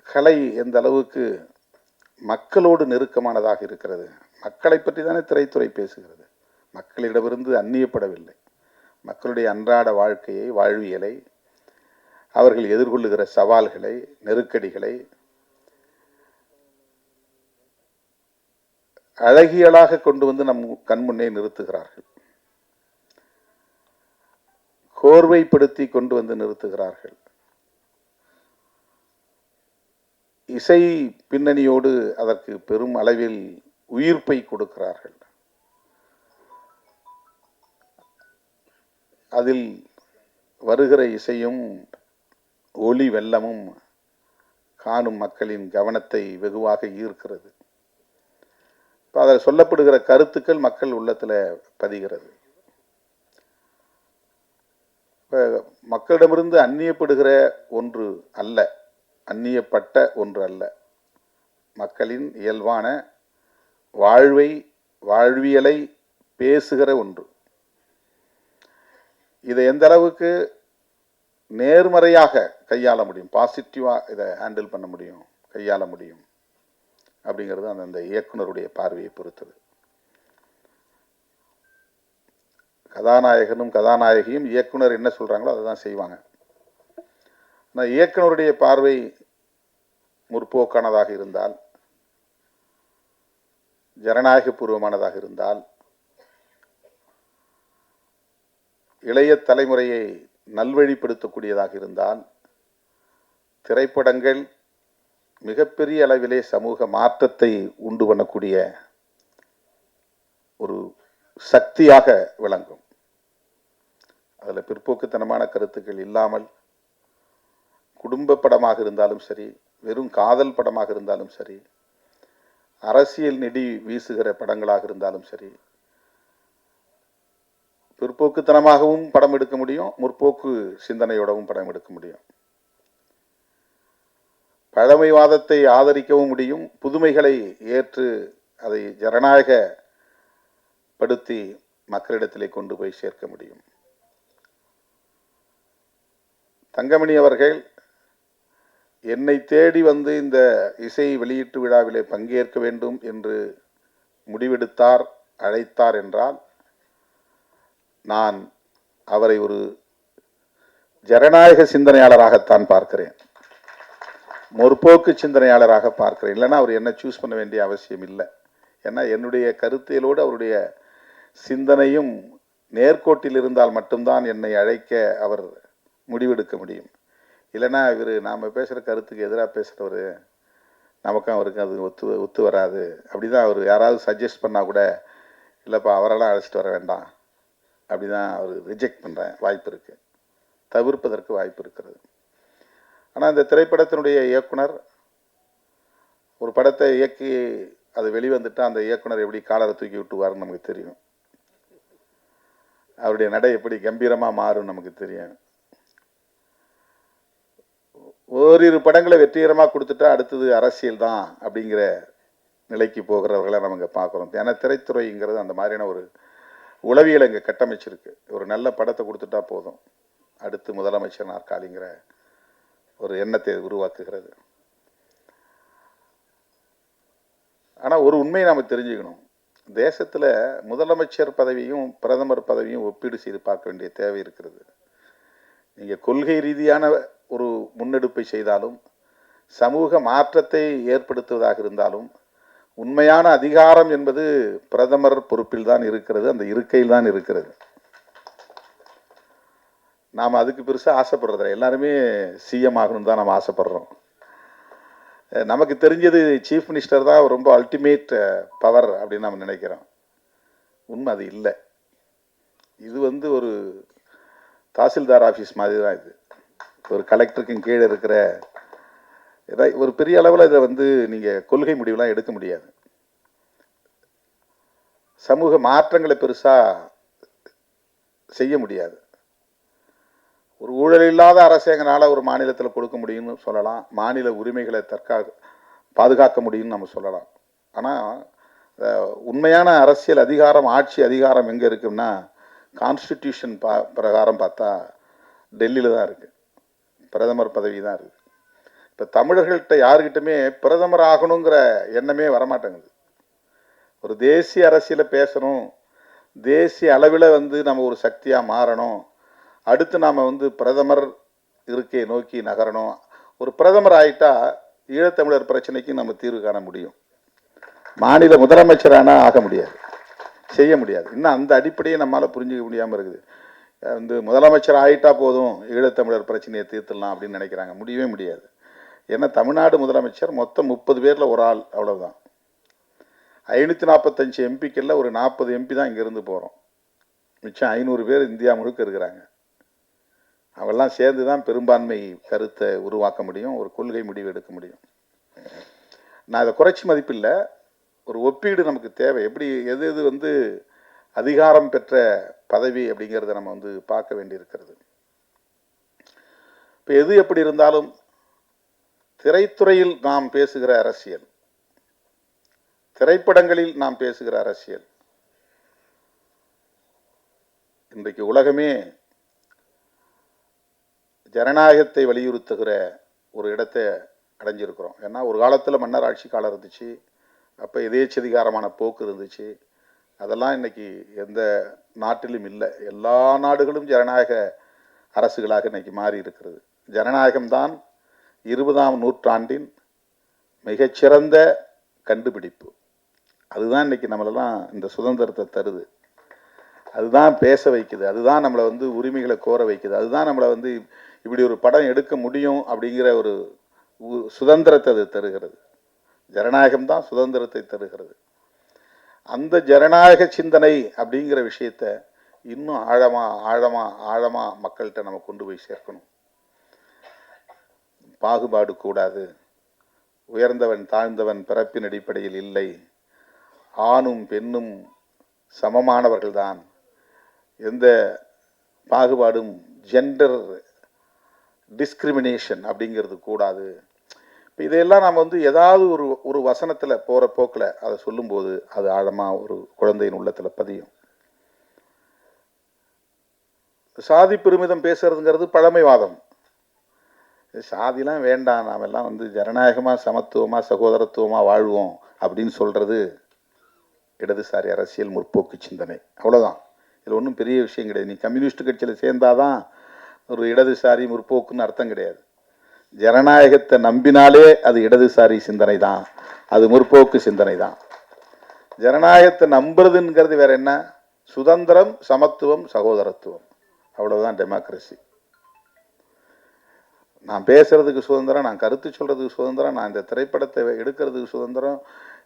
கலை எந்த அளவுக்கு மக்களோடு நெருக்கமானதாக இருக்கிறது. மக்களை பற்றி தானே திரைத்துறை பேசுகிறது, மக்களிடமிருந்து அந்நியப்படவில்லை. மக்களுடைய அன்றாட வாழ்க்கையை, வாழ்வியலை, அவர்கள் எதிர்கொள்ளுகிற சவால்களை, நெருக்கடிகளை அழகியலாக கொண்டு வந்து நம் கண்முன்னே நிறுத்துகிறார்கள், கோர்வைப்படுத்தி கொண்டு வந்து நிறுத்துகிறார்கள். இசை பின்னணியோடு அதற்கு பெரும் அளவில் உயிர்ப்பை கொடுக்கிறார்கள். அதில் வருகிற இசையும் ஒளி வெள்ளமும் காணும் மக்களின் கவனத்தை வெகுவாக ஈர்க்கிறது. இப்போ அதில் சொல்லப்படுகிற கருத்துக்கள் மக்கள் உள்ளத்தில் பதிகிறது. இப்போ மக்களிடமிருந்து அந்நியப்படுகிற ஒன்று அல்ல, அந்நியப்பட்ட ஒன்று அல்ல, மக்களின் இயல்பான வாழ்வியலை பேசுகிற ஒன்று. இதை எந்த அளவுக்கு நேர்மறையாக கையாள முடியும், பாசிட்டிவாக இதை ஹேண்டில் பண்ண முடியும், கையாள முடியும் அப்படிங்கிறது அந்த இயக்குனருடைய பார்வையை பொறுத்தது. கதாநாயகனும் கதாநாயகியும் இயக்குனர் என்ன சொல்றாங்களோ அதை தான் செய்வாங்க. ஆனால் இயக்குனருடைய பார்வை முற்போக்கானதாக இருந்தால், ஜனநாயக பூர்வமானதாக இருந்தால், இளைய தலைமுறையை நல்வழிப்படுத்தக்கூடியதாக இருந்தால், திரைப்படங்கள் மிகப்பெரிய அளவிலே சமூக மாற்றத்தை உண்டு பண்ணக்கூடிய ஒரு சக்தியாக விளங்கும். அதில் பிற்போக்குத்தனமான கருத்துக்கள் இல்லாமல், குடும்ப படமாக இருந்தாலும் சரி, வெறும் காதல் படமாக இருந்தாலும் சரி, அரசியல் நெடி வீசுகிற படங்களாக இருந்தாலும் சரி, பிற்போக்குத்தனமாகவும் படம் எடுக்க முடியும், முற்போக்கு சிந்தனையோடவும் படம் எடுக்க முடியும். பழமைவாதத்தை ஆதரிக்கவும் முடியும், புதுமைகளை ஏற்று அதை ஜனநாயகப்படுத்தி மக்களிடத்திலே கொண்டு போய் சேர்க்க முடியும். தங்கமணி அவர்கள் என்னை தேடி வந்து இந்த இசை வெளியீட்டு விழாவிலே பங்கேற்க வேண்டும் என்று முடிவெடுத்தார், அழைத்தார் என்றால், நான் அவரை ஒரு ஜனநாயக சிந்தனையாளராகத்தான் பார்க்கிறேன், முற்போக்கு சிந்தனையாளராக பார்க்கிறேன். இல்லைன்னா அவர் என்ன சூஸ் பண்ண வேண்டிய அவசியம் இல்லை. ஏன்னா என்னுடைய கருத்தியலோடு அவருடைய சிந்தனையும் நேர்கோட்டில் இருந்தால் மட்டும்தான் என்னை அழைக்க அவர் முடிவெடுக்க முடியும். இல்லைன்னா இவர் நாம் பேசுகிற கருத்துக்கு எதிராக பேசுகிறவர், நமக்கும் அவருக்கு அது ஒத்து வராது. அப்படி தான் அவர் யாராவது சஜஸ்ட் பண்ணால் கூட, இல்லைப்பா அவரெல்லாம் அழைச்சிட்டு வர வேண்டாம், அப்படி தான் அவர் ரிஜெக்ட் பண்ணுறேன் வாய்ப்பு இருக்குது, தவிர்ப்பதற்கு வாய்ப்பு இருக்கிறது. ஆனால் இந்த திரைப்படத்தினுடைய இயக்குனர் ஒரு படத்தை இயக்கி அது வெளிவந்துட்டால் அந்த இயக்குனர் எப்படி காலரை தூக்கி விட்டுவார்னு நமக்கு தெரியும், அவருடைய நடை எப்படி கம்பீரமாக மாறும் நமக்கு தெரியும். ஓரிரு படங்களை வெற்றிகரமாக கொடுத்துட்டா அடுத்தது அரசியல் தான் அப்படிங்கிற நிலைக்கு போகிறவர்களை நமக்கு பார்க்குறோம். ஏன்னா திரைத்துறைங்கிறது அந்த மாதிரியான ஒரு உளவியலை இங்கே கட்டமைச்சிருக்கு. ஒரு நல்ல படத்தை கொடுத்துட்டா போதும், அடுத்து முதலமைச்சர் நாற்காலிங்கிற ஒரு எண்ணத்தை உருவாக்குகிறது. ஆனால் ஒரு உண்மையை நாம் தெரிஞ்சுக்கணும், தேசத்தில் முதலமைச்சர் பதவியும் பிரதமர் பதவியும் ஒப்பீடு செய்து பார்க்க வேண்டிய தேவை இருக்கிறது. நீங்கள் கொள்கை ரீதியான ஒரு முன்னெடுப்பை செய்தாலும், சமூக மாற்றத்தை ஏற்படுத்துவதாக இருந்தாலும், உண்மையான அதிகாரம் என்பது பிரதமர் பொறுப்பில் தான் இருக்கிறது, அந்த இருக்கையில் தான் இருக்கிறது. நாம் அதுக்கு பெருசாக ஆசைப்படுறதில்ல, எல்லாருமே சிஎம் ஆகணும்னு தான் நம்ம ஆசைப்படுறோம். நமக்கு தெரிஞ்சது சீஃப் மினிஸ்டர் தான் ரொம்ப அல்டிமேட் பவர் அப்படின்னு நம்ம நினைக்கிறோம். உண்மை அது இல்லை. இது வந்து ஒரு தாசில்தார் ஆஃபீஸ் மாதிரி தான். இது ஒரு கலெக்டருக்கு கீழே இருக்கிற ஒரு பெரிய அளவில் இதை வந்து நீங்கள் கொள்கை முடிவுலாம் எடுக்க முடியாது. சமூக மாற்றங்களை பெருசாக செய்ய முடியாது. ஒரு ஊழல் இல்லாத அரசாங்கனால ஒரு மாநிலத்தில் கொடுக்க முடியும்னு சொல்லலாம். மாநில உரிமைகளை பாதுகாக்க முடியும்னு நம்ம சொல்லலாம். ஆனால் உண்மையான அரசியல் அதிகாரம், ஆட்சி அதிகாரம் எங்கே இருக்குன்னா கான்ஸ்டிடியூஷன் பிரகாரம் பார்த்தா டெல்லியில் தான் இருக்குது. பிரதமர் பதவி தான் இருக்குது. இப்போ தமிழர்கள்ட்ட யாருக்கிட்டுமே பிரதமர் ஆகணுங்கிற எண்ணமே வரமாட்டேங்குது. ஒரு தேசிய அரசியலை பேசணும், தேசிய அளவில் வந்து நம்ம ஒரு சக்தியாக மாறணும், அடுத்து நாம் வந்து பிரதமர் இருக்கையை நோக்கி நகரணும். ஒரு பிரதமர் ஆகிட்டா ஈழத்தமிழர் பிரச்சனைக்கு நம்ம தீர்வு காண முடியும். மாநில முதலமைச்சரானா ஆக முடியாது, செய்ய முடியாது. இன்னும் அந்த அடிப்படையை நம்மளால் புரிஞ்சிக்க முடியாமல் இருக்குது. வந்து முதலமைச்சர் ஆகிட்டா போதும் ஈழத்தமிழர் பிரச்சனையை தீர்த்துடலாம் அப்படின்னு நினைக்கிறாங்க. முடியவே முடியாது. ஏன்னா தமிழ்நாடு முதலமைச்சர் மொத்தம் 30 பேரில் ஒரு ஆள், அவ்வளவுதான். 545 எம்பிக்களில் ஒரு 40 எம்பி தான் இங்கேருந்து போகிறோம். மிச்சம் 500 பேர் இந்தியா முழுக்க இருக்கிறாங்க. அவெல்லாம் சேர்ந்து தான் பெரும்பான்மை கருத்தை உருவாக்க முடியும், ஒரு கொள்கை முடிவு எடுக்க முடியும். நான் அதை குறைச்சி மதிப்பில்லை, ஒரு ஒப்பீடு நமக்கு தேவை. எப்படி எது எது வந்து அதிகாரம் பெற்ற பதவி அப்படிங்கிறத நம்ம வந்து பார்க்க வேண்டியிருக்கிறது. இப்போ எது எப்படி இருந்தாலும் திரைத்துறையில் நாம் பேசுகிற அரசியல், திரைப்படங்களில் நாம் பேசுகிற அரசியல், இன்றைக்கு உலகமே ஜனநாயகத்தை வலியுறுத்துகிற ஒரு இடத்தை அடைஞ்சிருக்கிறோம். ஏன்னா ஒரு காலத்தில் மன்னர் ஆட்சி காலம் இருந்துச்சு, அப்போ எதேச்சதிகாரமான போக்கு இருந்துச்சு. அதெல்லாம் இன்னைக்கு எந்த நாட்டிலும் இல்லை. எல்லா நாடுகளும் ஜனநாயக அரசுகளாக இன்னைக்கு மாறி இருக்கிறது. ஜனநாயகம்தான் 20ஆம் நூற்றாண்டின் மிகச்சிறந்த கண்டுபிடிப்பு. அதுதான் இன்னைக்கு நம்மளெல்லாம் இந்த சுதந்திரத்தை தருது. அதுதான் பேச வைக்குது. அதுதான் நம்மளை வந்து உரிமைகளை கோர வைக்குது. அதுதான் நம்மளை வந்து இப்படி ஒரு படம் எடுக்க முடியும் அப்படிங்கிற ஒரு சுதந்திரத்தை அது தருகிறது. ஜனநாயகம் தான் சுதந்திரத்தை தருகிறது. அந்த ஜனநாயக சிந்தனை அப்படிங்கிற விஷயத்தை இன்னும் ஆழமா மக்கள்கிட்ட நம்ம கொண்டு போய் சேர்க்கணும். பாகுபாடு கூடாது, உயர்ந்தவன் தாழ்ந்தவன் பிறப்பின் அடிப்படையில் இல்லை, ஆணும் பெண்ணும் சமமானவர்கள்தான், எந்த பாகுபாடும் ஜெண்டர் டிஸ்கிரிமினேஷன் அப்படிங்கிறது கூடாது. இப்போ இதையெல்லாம் நாம் வந்து ஏதாவது ஒரு வசனத்தில் போகிற போக்கில் அதை சொல்லும்போது அது ஆழமாக ஒரு குழந்தையின் உள்ளத்தில் பதியும். சாதி பெருமிதம் பேசுறதுங்கிறது பழமைவாதம். சாதிலாம் வேண்டாம், நாம் எல்லாம் வந்து ஜனநாயகமாக சமத்துவமாக சகோதரத்துவமாக வாழ்வோம் அப்படின்னு சொல்கிறது இடதுசாரி அரசியல் முற்போக்கு சிந்தனை. அவ்வளோதான். இதில் ஒன்றும் பெரிய விஷயம் கிடையாது. நீ கம்யூனிஸ்ட் கட்சியில் சேர்ந்தாதான் ஒரு இடதுசாரி முற்போக்குன்னு அர்த்தம் கிடையாது. ஜனநாயகத்தை நம்பினாலே அது இடதுசாரி சிந்தனை தான், அது முற்போக்கு சிந்தனை தான். ஜனநாயகத்தை நம்புறதுங்கிறது வேற என்ன? சுதந்திரம், சமத்துவம், சகோதரத்துவம், அவ்வளவுதான் டெமோக்ரஸி. நான் பேசுறதுக்கு சுதந்திரம், நான் கருத்து சொல்றதுக்கு சுதந்திரம், நான் இந்த திரைப்படத்தை எடுக்கிறதுக்கு சுதந்திரம்,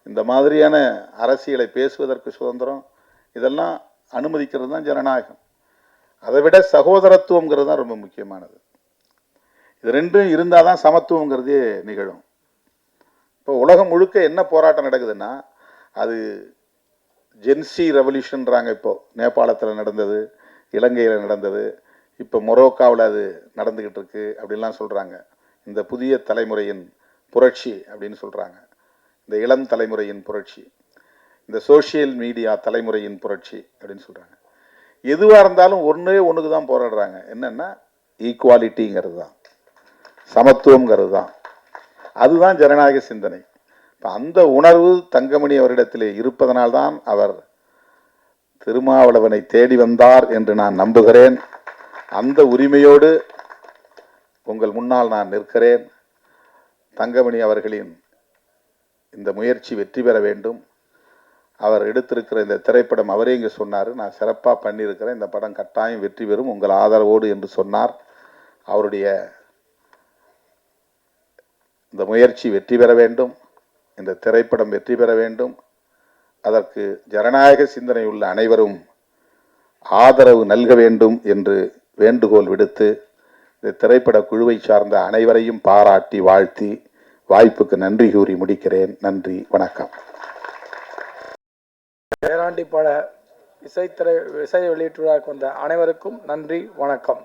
இந்த மாதிரியான அரசியலை பேசுவதற்கு சுதந்திரம், இதெல்லாம் அனுமதிக்கிறது தான் ஜனநாயகம். அதை விட சகோதரத்துவங்கிறது தான் ரொம்ப முக்கியமானது. இது ரெண்டும் இருந்தால் தான் சமத்துவங்கிறதே நிகழும். இப்போ உலகம் முழுக்க என்ன போராட்டம் நடக்குதுன்னா, அது ஜென்சி ரெவல்யூஷன்றாங்க. இப்போது நேபாளத்தில் நடந்தது, இலங்கையில் நடந்தது, இப்போ மொரோக்காவில் அது நடந்துக்கிட்டு இருக்கு அப்படின்லாம் சொல்கிறாங்க. இந்த புதிய தலைமுறையின் புரட்சி அப்படின்னு சொல்கிறாங்க. இந்த இளம் தலைமுறையின் புரட்சி, இந்த சோஷியல் மீடியா தலைமுறையின் புரட்சி அப்படின்னு சொல்கிறாங்க. எதுவாக இருந்தாலும் ஒன்றுக்கு தான் போராடுறாங்க. என்னென்னா ஈக்குவாலிட்டிங்கிறது தான், சமத்துவங்கிறது தான். அதுதான் ஜனநாயக சிந்தனை. இப்போ அந்த உணர்வு தங்கமணி அவரிடத்திலே இருப்பதனால்தான் அவர் திருமாவளவனை தேடி வந்தார் என்று நான் நம்புகிறேன். அந்த உரிமையோடு உங்கள் முன்னால் நான் நிற்கிறேன். தங்கமணி அவர்களின் இந்த முயற்சி வெற்றி பெற வேண்டும். அவர் எடுத்திருக்கிற இந்த திரைப்படம், அவரே இங்கே சொன்னார், நான் சிறப்பாக பண்ணியிருக்கிறேன், இந்த படம் கட்டாயம் வெற்றி பெறும் உங்கள் ஆதரவோடு என்று சொன்னார். அவருடைய இந்த முயற்சி வெற்றி பெற வேண்டும், இந்த திரைப்படம் வெற்றி பெற வேண்டும். அதற்கு ஜனநாயக சிந்தனை உள்ள அனைவரும் ஆதரவு நல்க வேண்டும் என்று வேண்டுகோள் விடுத்து, இந்த திரைப்பட குழுவை சார்ந்த அனைவரையும் பாராட்டி வாழ்த்தி வாய்ப்புக்கு நன்றி கூறி முடிக்கிறேன். நன்றி, வணக்கம். பேராண்டி பட இசை வெளியீட்டு விழாவுக்கு வந்த அனைவருக்கும் நன்றி, வணக்கம்.